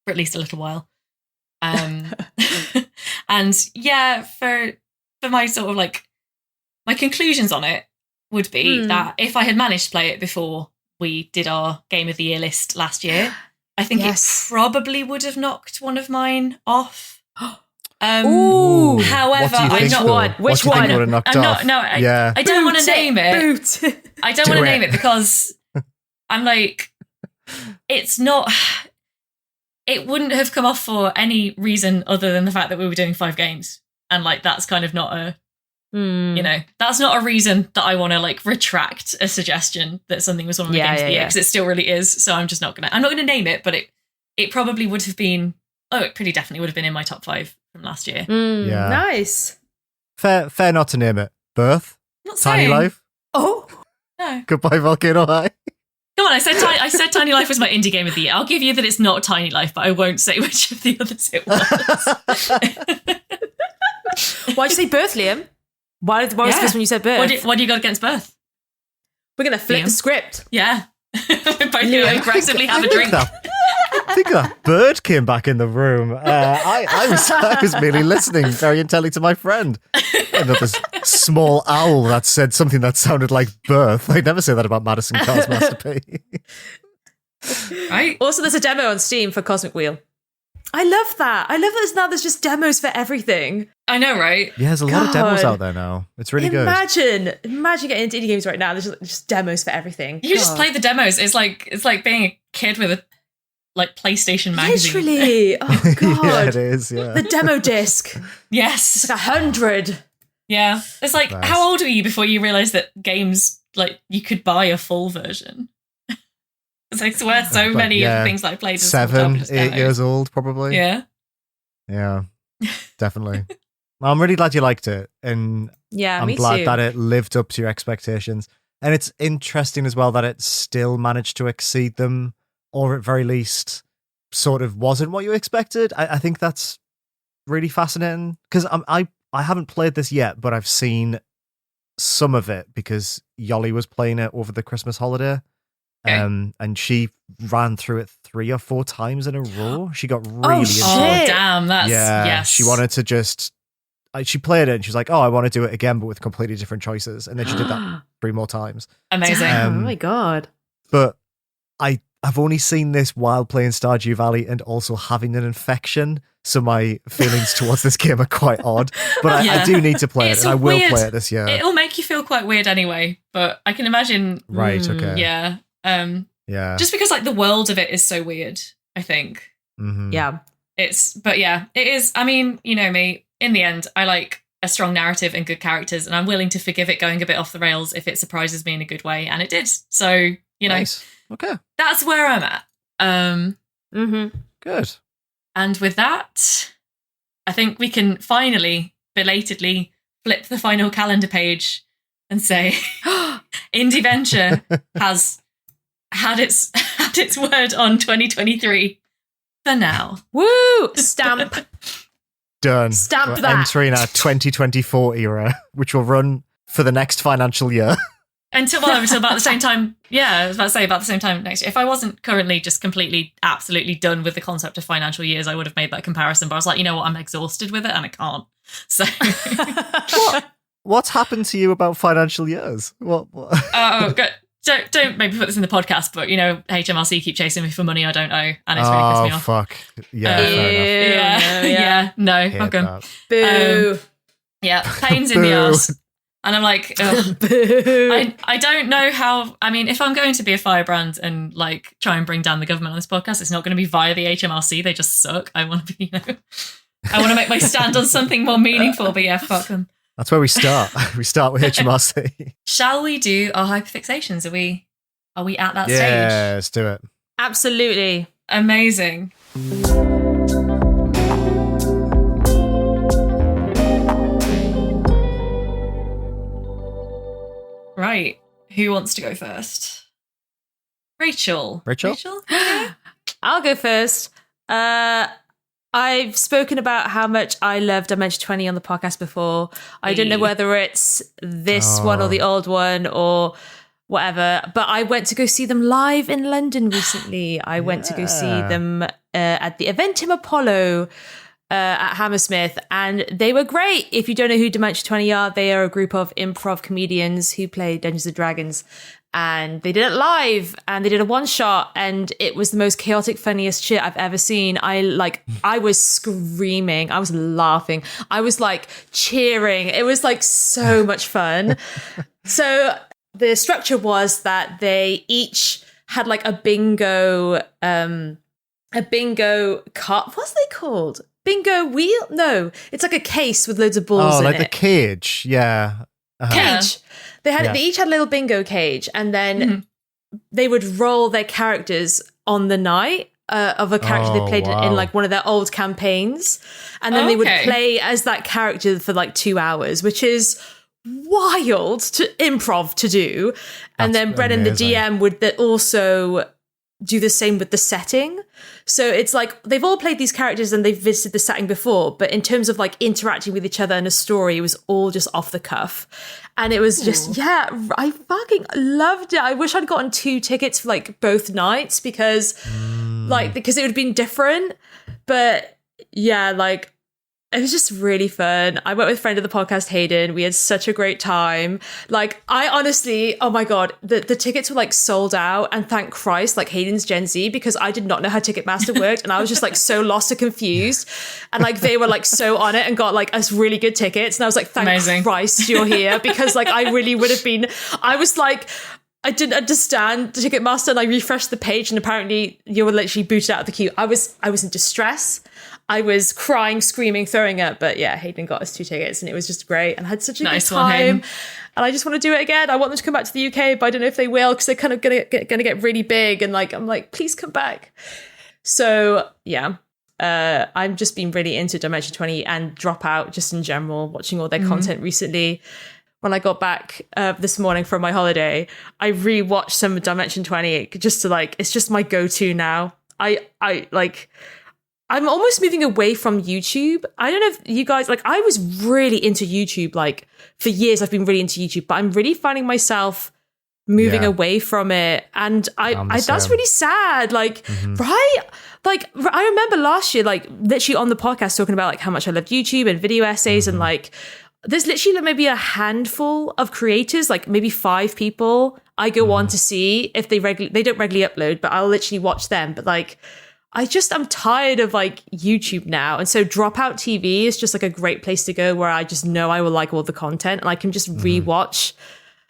for at least a little while. And yeah, for my sort of like, my conclusions on it would be that if I had managed to play it before we did our Game of the Year list last year, I think it probably would have knocked one of mine off. However, Which one? Would have knocked off? I don't want to name it. I don't want to name it because I'm like, it's not. It wouldn't have come off for any reason other than the fact that we were doing 5 games, and like that's kind of not a, you know, that's not a reason that I want to like retract a suggestion that something was one of the games of the year, because it still really is. So I'm not gonna name it, but it probably would have been. Oh, it pretty definitely would have been in my top 5 from last year. Yeah, nice. Fair not to name it. Birth, not Tiny saying. Life. Oh no. Goodbye, Volcano High. Come on, I said Tiny Life was my indie game of the year. I'll give you that it's not Tiny Life, but I won't say which of the others it was. Why'd you say Birth, Liam? Why was this when you said Birth? What do you got against Birth? We're going to flip the script. Yeah. We're both going to aggressively have a drink. I think that bird came back in the room. I was merely listening very intently to my friend. Another small owl that said something that sounded like birth. I'd never say that about Madison Carr's masterpiece. Right. Also, there's a demo on Steam for Cosmic Wheel. I love that. I love that there's just demos for everything. I know, right? Yeah, there's a lot of demos out there now. It's really good. Imagine getting into indie games right now. There's just demos for everything. You just play the demos. It's like being a kid with a like PlayStation magazine. Literally. Oh god. Yeah, it is. Yeah. The demo disc. Yes. It's like 100. Yeah. It's like, nice. How old were you before you realised that games, like, you could buy a full version? Because I swear so many of the things that I played as 7, 8 years old, probably. Yeah. Yeah. Definitely. Well, I'm really glad you liked it. And yeah, I'm glad that it lived up to your expectations. And it's interesting as well that it still managed to exceed them, or at very least sort of wasn't what you expected. I think that's really fascinating, because I haven't played this yet, but I've seen some of it because Yoli was playing it over the Christmas holiday. Okay. And she ran through it 3 or 4 times in a row. She got really into it. Oh, damn. That's, yes. She wanted to just... She played it and she was like, oh, I want to do it again, but with completely different choices. And then she did that 3 more times. Amazing. Oh my God. But I've only seen this while playing Stardew Valley and also having an infection. So my feelings towards this game are quite odd. But I do need to play it, and I will play it this year. It'll make you feel quite weird anyway, but I can imagine... Right, okay. Yeah. Yeah. Just because like the world of it is so weird, I think. Mm-hmm. Yeah. It is. I mean, you know me, in the end, I like a strong narrative and good characters, and I'm willing to forgive it going a bit off the rails if it surprises me in a good way, and it did. So, you know, nice. Okay. That's where I'm at. Good. And with that, I think we can finally, belatedly, flip the final calendar page and say, Indieventure has had its word on 2023 for now. Woo! Stamp. Done. Stamp We're that. entering our 2024 era, which will run for the next financial year. Until about the same time. Yeah, I was about to say about the same time next year. If I wasn't currently just completely, absolutely done with the concept of financial years, I would have made that comparison. But I was like, you know what? I'm exhausted with it and I can't. So... What's happened to you about financial years? What? Oh, good. Don't maybe put this in the podcast, but you know, HMRC keep chasing me for money I don't owe, and it's really pissed me off. Fuck. Yeah, fair enough. No, fuck 'em. Boo. Yeah, pains in the arse. And I'm like, I don't know how. I mean, if I'm going to be a firebrand and like try and bring down the government on this podcast, it's not going to be via the HMRC. They just suck. I want to be, I want to make my stand on something more meaningful. But yeah, fuck them. That's where we start. We start with HMRC. Shall we do our hyperfixations? Are we at that stage? Yeah, let's do it. Absolutely. Amazing. Right. Who wants to go first? Rachel. Rachel? I'll go first. I've spoken about how much I love Dimension 20 on the podcast before. I don't know whether it's this one or the old one or whatever, but I went to go see them live in London recently. I went to go see them at the Eventim Apollo at Hammersmith, and they were great. If you don't know who Dimension 20 are, they are a group of improv comedians who play Dungeons & Dragons, and they did it live, and they did a one-shot, and it was the most chaotic, funniest shit I've ever seen. I was screaming. I was laughing. I was like cheering. It was like so much fun. So the structure was that they each had like a bingo cart. What's they called? Bingo wheel? No, it's like a case with loads of balls in it. Oh, like the cage. Yeah. Cage. They each had a little bingo cage, and then they would roll their characters on the night of a character they played in like one of their old campaigns, and then they would play as that character for like 2 hours, which is wild to improv to do. And then Brennan, the DM, would also do the same with the setting. So it's like they've all played these characters and they've visited the setting before, but in terms of like interacting with each other in a story, it was all just off the cuff. And it was just, I fucking loved it. I wish I'd gotten 2 tickets for like both nights because it would have been different. But yeah, like it was just really fun. I went with a friend of the podcast, Hayden. We had such a great time. Like, I honestly, oh my God, the tickets were like sold out. And thank Christ, like Hayden's Gen Z, because I did not know how Ticketmaster worked. And I was just like so lost and confused. And like they were like so on it and got like us really good tickets. And I was like, thank Christ you're here. Because like I really would have been, I was like, I didn't understand Ticketmaster, and I refreshed the page and apparently you were literally booted out of the queue. I was in distress. I was crying, screaming, throwing up, but yeah, Hayden got us 2 tickets and it was just great and I had such a good time. And I just want to do it again. I want them to come back to the UK, but I don't know if they will because they're kind of gonna get really big, and like I'm like, please come back. So yeah, I've just been really into Dimension 20 and Dropout just in general, watching all their content recently. When I got back this morning from my holiday, I rewatched some of Dimension 20 just to like, it's just my go-to now. I'm almost moving away from YouTube. I don't know if you guys, like, I was really into YouTube, like, for years I've been really into YouTube, but I'm really finding myself moving away from it. And that's really sad. Like, right? Like, I remember last year, like, literally on the podcast talking about, like, how much I loved YouTube and video essays and, like, there's literally like, maybe a handful of creators, like, maybe 5 people I go on to see if they don't regularly upload, but I'll literally watch them. But, like, I'm tired of like YouTube now. And so Dropout TV is just like a great place to go where I just know I will like all the content and I can just rewatch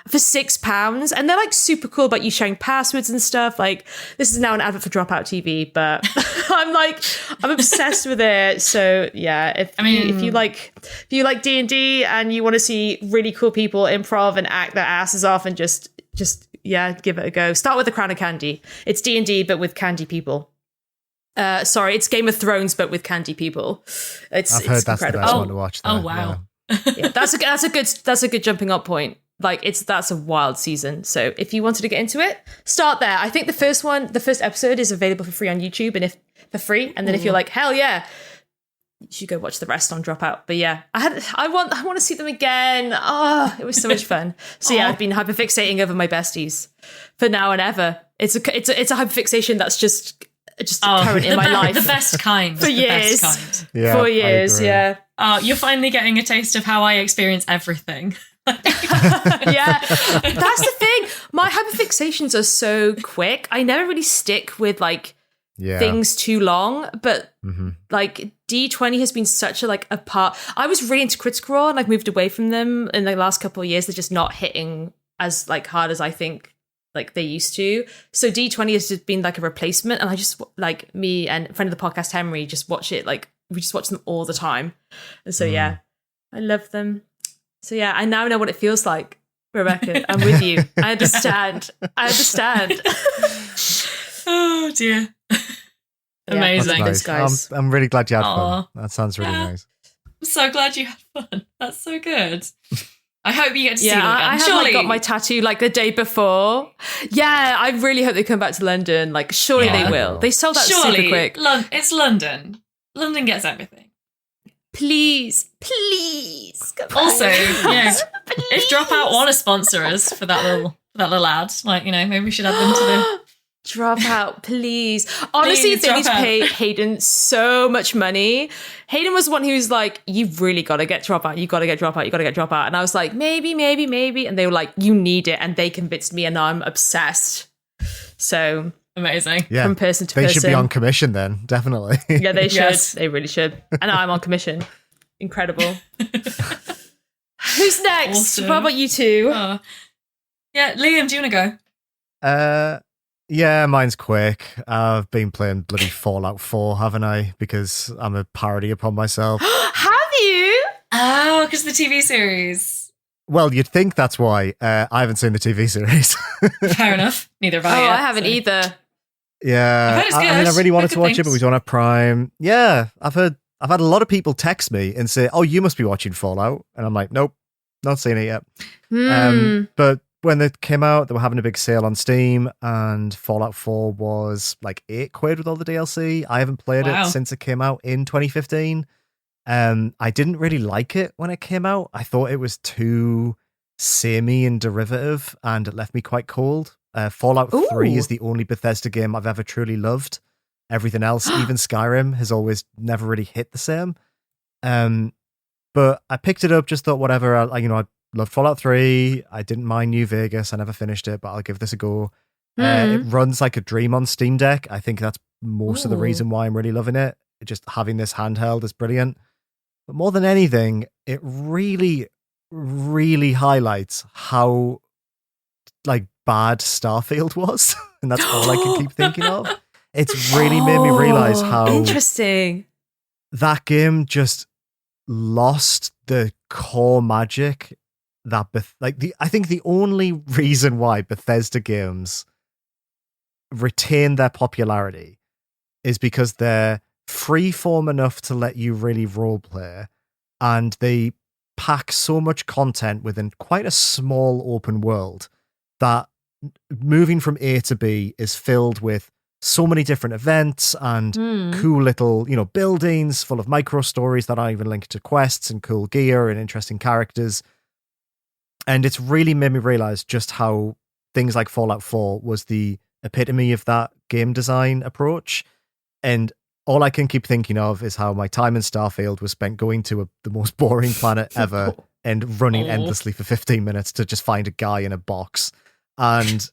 for £6. And they're like super cool about you sharing passwords and stuff. Like, this is now an advert for Dropout TV, but I'm obsessed with it. So yeah, if you like D&D and you want to see really cool people improv and act their asses off and just give it a go. Start with The Crown of Candy. It's D&D, but with candy people. Sorry, it's Game of Thrones, but with candy people. I've heard that's incredible. The best one to watch. Oh wow, yeah, that's a good jumping up point. Like that's a wild season. So if you wanted to get into it, start there. I think the first episode is available for free on YouTube, and if for free, and then if you're like hell yeah, you should go watch the rest on Dropout. But yeah, I want to see them again. Oh, it was so much fun. So yeah, I've been hyperfixating over my besties for now and ever. It's a hyperfixation that's just current in my life. The best kind. For years. The best kind. Yeah, for years, yeah. You're finally getting a taste of how I experience everything. Yeah, that's the thing. My hyperfixations are so quick. I never really stick with like things too long, but like D20 has been such a part. I was really into Critical Role and I've moved away from them in the last couple of years. They're just not hitting as hard as I think they used to. So D20 has just been a replacement, and I just me and a friend of the podcast Henry just watch it. We just watch them all the time, and so yeah, I love them. So yeah, I now know what it feels like, Rebecca. I'm with you. I understand. Oh dear. Amazing. Nice. Guys. I'm really glad you had fun. That sounds really nice. I'm so glad you had fun. That's so good. I hope you get to see them again. I had got my tattoo the day before. Yeah, I really hope they come back to London. Surely they will. They sold out super quick. It's London. London gets everything. Please. Also, if Dropout want to sponsor us for that little ad, maybe we should add them to the Dropout, please. Honestly, they need to pay Hayden so much money. Hayden was the one who's you've really got to get Dropout. You got to get Dropout. You got to get Dropout. And I was like, maybe. And they were like, you need it. And they convinced me, and now I'm obsessed. So amazing. Yeah. From person to person. They should be on commission then, definitely. Yeah, they should. Yes. They really should. And I'm on commission. Incredible. Who's next? Awesome. What about you two? Yeah, Liam, do you want to go? Yeah, mine's quick. I've been playing bloody Fallout 4, haven't I? Because I'm a parody upon myself. Have you? Oh, because the TV series. Well, you'd think that's why. I haven't seen the TV series. Fair enough. Neither have I. I haven't either. Yeah, I've heard it's good. I really wanted Good to watch it, things. but we don't have Prime. Yeah, I've had a lot of people text me and say, "Oh, you must be watching Fallout," and I'm like, "Nope, not seen it yet." But when it came out, they were having a big sale on Steam, and Fallout 4 was £8 with all the DLC. I haven't played it since it came out in 2015. I didn't really like it when it came out. I thought it was too samey and derivative, and it left me quite cold. Fallout 3 is the only Bethesda game I've ever truly loved. Everything else, even Skyrim, has always never really hit the same. But I picked it up, just thought whatever. I loved Fallout 3. I didn't mind New Vegas. I never finished it, but I'll give this a go. It runs like a dream on Steam Deck. I think that's most of the reason why I'm really loving it. Just having this handheld is brilliant. But more than anything, it really, really highlights how bad Starfield was. And that's all I can keep thinking of. It's really made me realize how interesting that game just lost the core magic that I think the only reason why Bethesda games retain their popularity is because they're freeform enough to let you really roleplay, and they pack so much content within quite a small open world that moving from A to B is filled with so many different events and cool little, buildings full of micro stories that aren't even linked to quests, and cool gear and interesting characters. And it's really made me realize just how things like Fallout 4 was the epitome of that game design approach. And all I can keep thinking of is how my time in Starfield was spent going to the most boring planet ever and running endlessly for 15 minutes to just find a guy in a box. And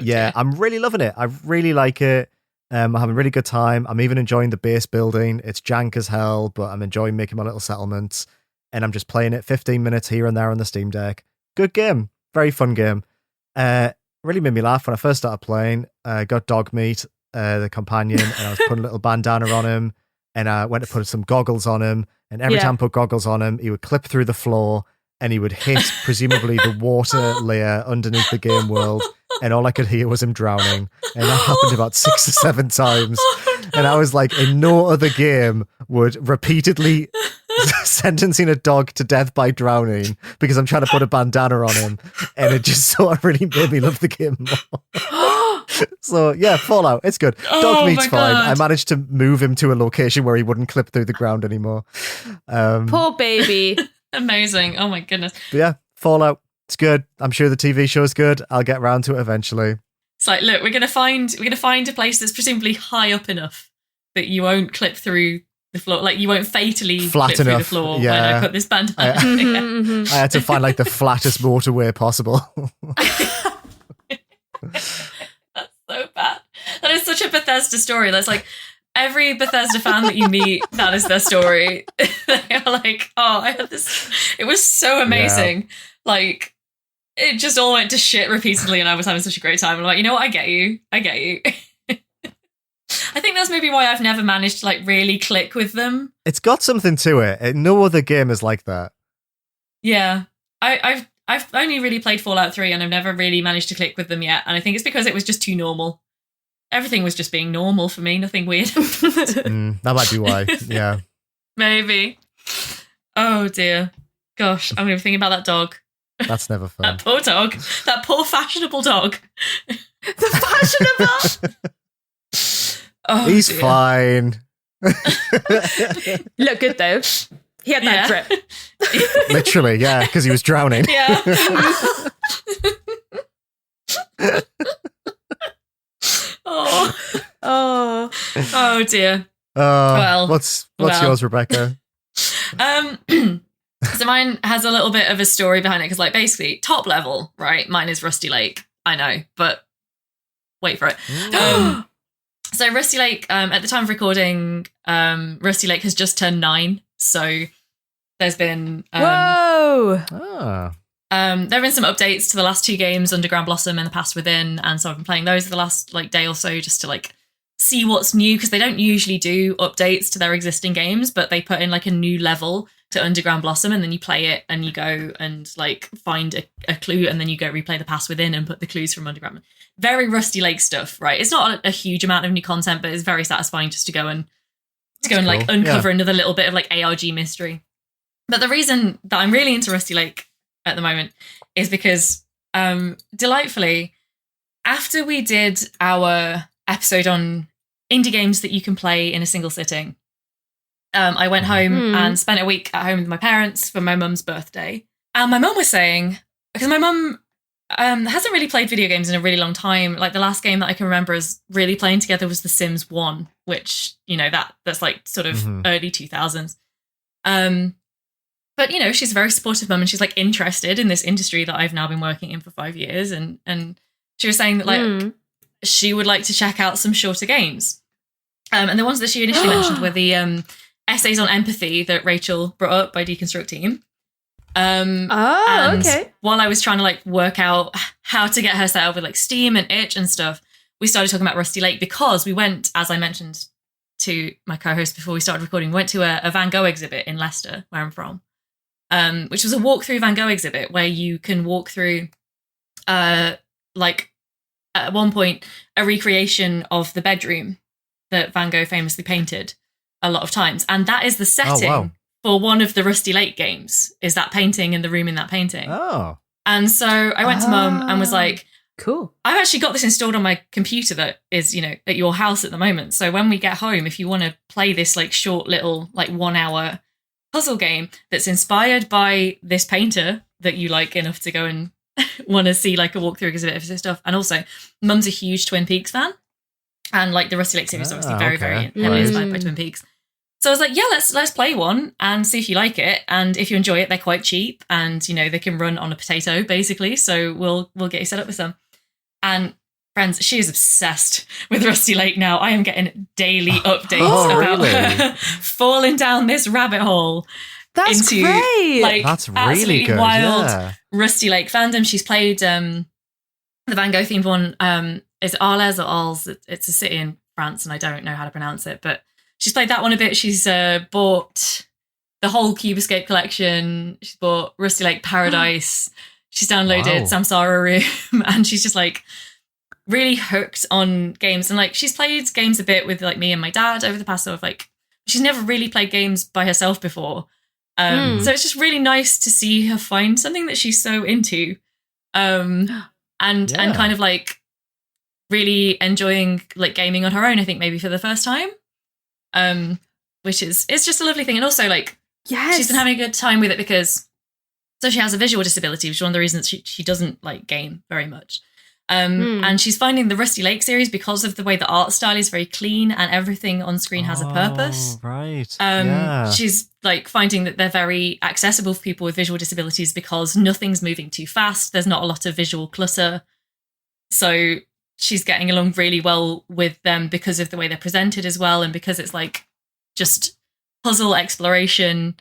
yeah, I'm really loving it. I really like it. I'm having a really good time. I'm even enjoying the base building. It's jank as hell, but I'm enjoying making my little settlements. And I'm just playing it 15 minutes here and there on the Steam Deck. Good game. Very fun game. Really made me laugh when I first started playing. I got Dogmeat, the companion, and I was putting a little bandana on him, and I went to put some goggles on him, and every time I put goggles on him, he would clip through the floor, and he would hit, presumably, the water layer underneath the game world, and all I could hear was him drowning. And that happened about 6 or 7 times. And I was like, in no other game would repeatedly sentencing a dog to death by drowning because I'm trying to put a bandana on him. And it just sort of really made me love the game more. So yeah, Fallout, it's good. Dogmeat's fine. I managed to move him to a location where he wouldn't clip through the ground anymore. Poor baby. Amazing. Oh my goodness. But yeah, Fallout, it's good. I'm sure the TV show's good. I'll get around to it eventually. It's like, look, we're gonna find a place that's presumably high up enough that you won't clip through the floor, like you won't fatally flat clip enough. through the floor Yeah. when I put this band on. I had to find like the flattest motorway possible. That's so bad. That is such a Bethesda story. That's like every Bethesda fan that you meet, that is their story. They're like, oh, I had this. It was so amazing. Like, it just all went to shit repeatedly, and I was having such a great time. I'm like, you know what? I get you. I think that's maybe why I've never managed to like really click with them. It's got something to it. No other game is like that. Yeah, I've only really played Fallout 3, and I've never really managed to click with them yet. And I think it's because it was just too normal. Everything was just being normal for me. Nothing weird. That might be why. Yeah, maybe. Oh dear, gosh, I'm gonna be thinking about that dog. That's never fun. That poor dog. That poor fashionable dog. The fashionable. Oh, he's dear. Fine. Look good though. He had that drip. Literally, yeah, because he was drowning. Yeah. Oh dear. Well, what's yours, Rebecca? So mine has a little bit of a story behind it, because like basically top level, right? Mine is Rusty Lake. I know, but wait for it. So Rusty Lake, at the time of recording, Rusty Lake has just turned 9. So there's been whoa. There have been some updates to the last 2 games, Underground Blossom and The Past Within, and so I've been playing those the last like day or so just to like see what's new, because they don't usually do updates to their existing games, but they put in like a new level to Underground Blossom, and then you play it and you go and like find a clue, and then you go replay The Past Within and put the clues from Underground. Very Rusty Lake stuff, right? It's not a huge amount of new content, but it's very satisfying just to go and like uncover another little bit of like ARG mystery. But the reason that I'm really into Rusty Lake at the moment is because delightfully, after we did our episode on indie games that you can play in a single sitting, I went home and spent a week at home with my parents for my mum's birthday. And my mum was saying, because my mum hasn't really played video games in a really long time. Like the last game that I can remember us really playing together was The Sims 1, which, you know, that's like sort of early 2000s. But, you know, she's a very supportive mum, and she's like interested in this industry that I've now been working in for 5 years. And she was saying that like she would like to check out some shorter games. And the ones that she initially mentioned were the essays on empathy that Rachel brought up by Deconstruct Team. Okay. While I was trying to like work out how to get her set up with like Steam and Itch and stuff, we started talking about Rusty Lake, because we went, as I mentioned to my co-host before we started recording, we went to a Van Gogh exhibit in Leicester, where I'm from, which was a walkthrough Van Gogh exhibit where you can walk through, like at one point, a recreation of the bedroom that Van Gogh famously painted a lot of times, and that is the setting for one of the Rusty Lake games, is that painting and the room in that painting. And so I went to Mum and was like, cool, I've actually got this installed on my computer that is, you know, at your house at the moment. So when we get home, if you want to play this like short little like 1 hour puzzle game that's inspired by this painter that you like enough to go and want to see like a walkthrough exhibit of this stuff. And also Mum's a huge Twin Peaks fan, and like the Rusty Lake series is obviously very heavily inspired by Twin Peaks. So I was like, yeah, let's play one and see if you like it. And if you enjoy it, they're quite cheap, and you know, they can run on a potato basically. So we'll get you set up with some. And friends, she is obsessed with Rusty Lake now. I am getting daily updates about her falling down this rabbit hole. That's great. Like, that's really good. Wild Rusty Lake fandom. She's played the Van Gogh themed one. Is it Arles or Arles? It's a city in France, and I don't know how to pronounce it, but she's played that one a bit. She's bought the whole Cube Escape collection. She's bought Rusty Lake Paradise. She's downloaded Samsara Room, and she's just like really hooked on games. And like, she's played games a bit with like me and my dad over the past sort of like, she's never really played games by herself before. So it's just really nice to see her find something that she's so into, and kind of like really enjoying like gaming on her own, I think maybe for the first time, which is, it's just a lovely thing. And also like, she's been having a good time with it because, so she has a visual disability, which is one of the reasons she doesn't like game very much. And she's finding the Rusty Lake series, because of the way the art style is very clean and everything on screen has a purpose. Right. She's like finding that they're very accessible for people with visual disabilities because nothing's moving too fast. There's not a lot of visual clutter. So she's getting along really well with them because of the way they're presented as well, and because it's like just puzzle exploration,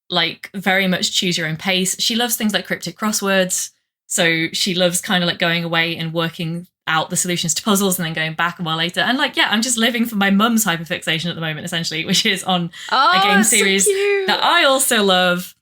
like very much choose your own pace. She loves things like cryptic crosswords, so she loves kind of like going away and working out the solutions to puzzles and then going back a while later. And like, yeah, I'm just living for my mum's hyperfixation at the moment, essentially, which is on a game series that I also love.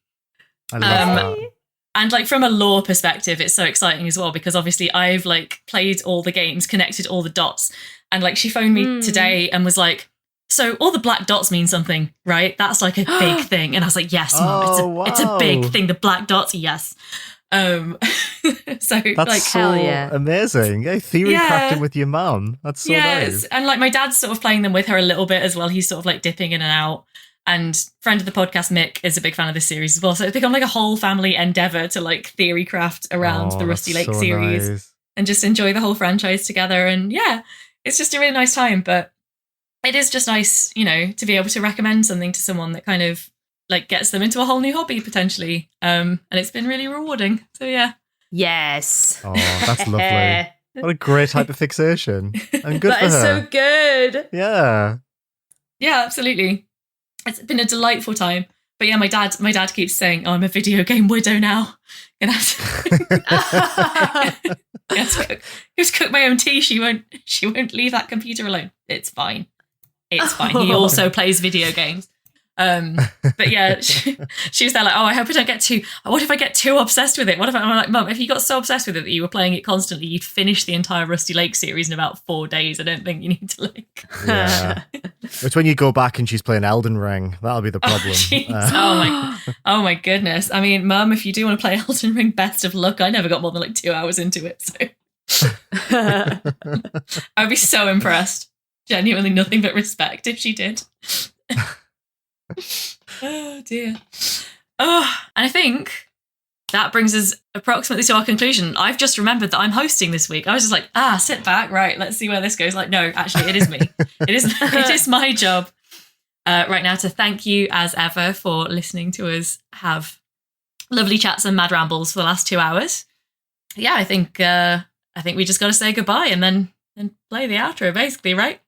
I love that. And like from a lore perspective, it's so exciting as well, because obviously I've like played all the games, connected all the dots, and like she phoned me today and was like, so all the black dots mean something, right? That's like a big thing. And I was like, yes, Mum, it's a big thing. The black dots, yes. So that's like, so hell yeah. amazing. Yeah, theory crafting with your mum. That's so nice. And like my dad's sort of playing them with her a little bit as well. He's sort of like dipping in and out. And friend of the podcast, Mick, is a big fan of this series as well. So it's become like a whole family endeavor to like theory craft around the Rusty Lake series and just enjoy the whole franchise together. And yeah, it's just a really nice time. But it is just nice, you know, to be able to recommend something to someone that kind of like gets them into a whole new hobby potentially. And it's been really rewarding. So yeah. Yes. Oh, that's lovely. What a great hyperfixation. And good for her. That is so good. Yeah. Yeah, absolutely. It's been a delightful time. But yeah, my dad keeps saying, "Oh, I'm a video game widow now. Gonna have to just cook my own tea. She won't leave that computer alone. It's fine. It's fine." He also plays video games. But yeah, she was there like, "Oh, I hope I don't get too. What if I get too obsessed with it? What if I'm like, Mum, if you got so obsessed with it that you were playing it constantly, you'd finish the entire Rusty Lake series in about 4 days. I don't think you need to like." Yeah. It's when you go back and she's playing Elden Ring. That'll be the problem. Oh my goodness. I mean, Mum, if you do want to play Elden Ring, best of luck. I never got more than like 2 hours into it, so I'd be so impressed. Genuinely, nothing but respect if she did. Oh dear. Oh, and I think that brings us approximately to our conclusion. I've just remembered that I'm hosting this week. I was just like, sit back, right, let's see where this goes. Like, no, actually, it is me. It is my job right now to thank you as ever for listening to us have lovely chats and mad rambles for the last 2 hours. Yeah, I think we just got to say goodbye and then play the outro, basically, right?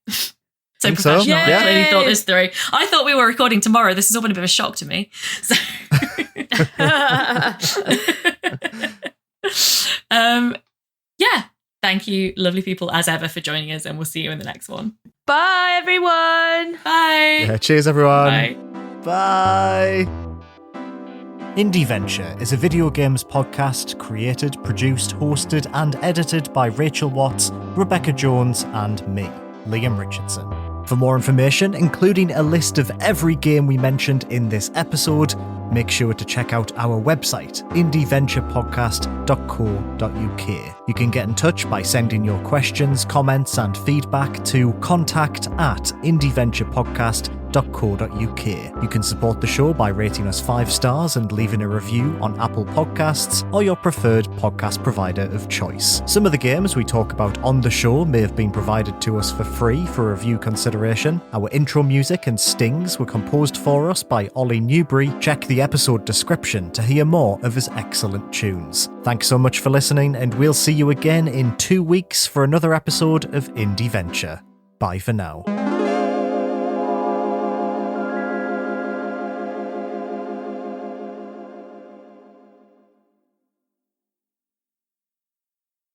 So professional. So. I clearly thought this through. I thought we were recording tomorrow. This has all been a bit of a shock to me. So yeah. Thank you, lovely people, as ever, for joining us, and we'll see you in the next one. Bye, everyone. Bye. Yeah, cheers, everyone. Bye. Bye. Indieventure is a video games podcast created, produced, hosted, and edited by Rachel Watts, Rebecca Jones, and me, Liam Richardson. For more information, including a list of every game we mentioned in this episode, make sure to check out our website, indieventurepodcast.co.uk. You can get in touch by sending your questions, comments, and feedback to contact@indieventurepodcast.co.uk. You can support the show by rating us 5 stars and leaving a review on Apple Podcasts or your preferred podcast provider of choice. Some of the games we talk about on the show may have been provided to us for free for review consideration. Our intro music and stings were composed for us by Ollie Newbury. Check the episode description to hear more of his excellent tunes. Thanks so much for listening, and we'll see you again in 2 weeks for another episode of Indieventure. Bye for now.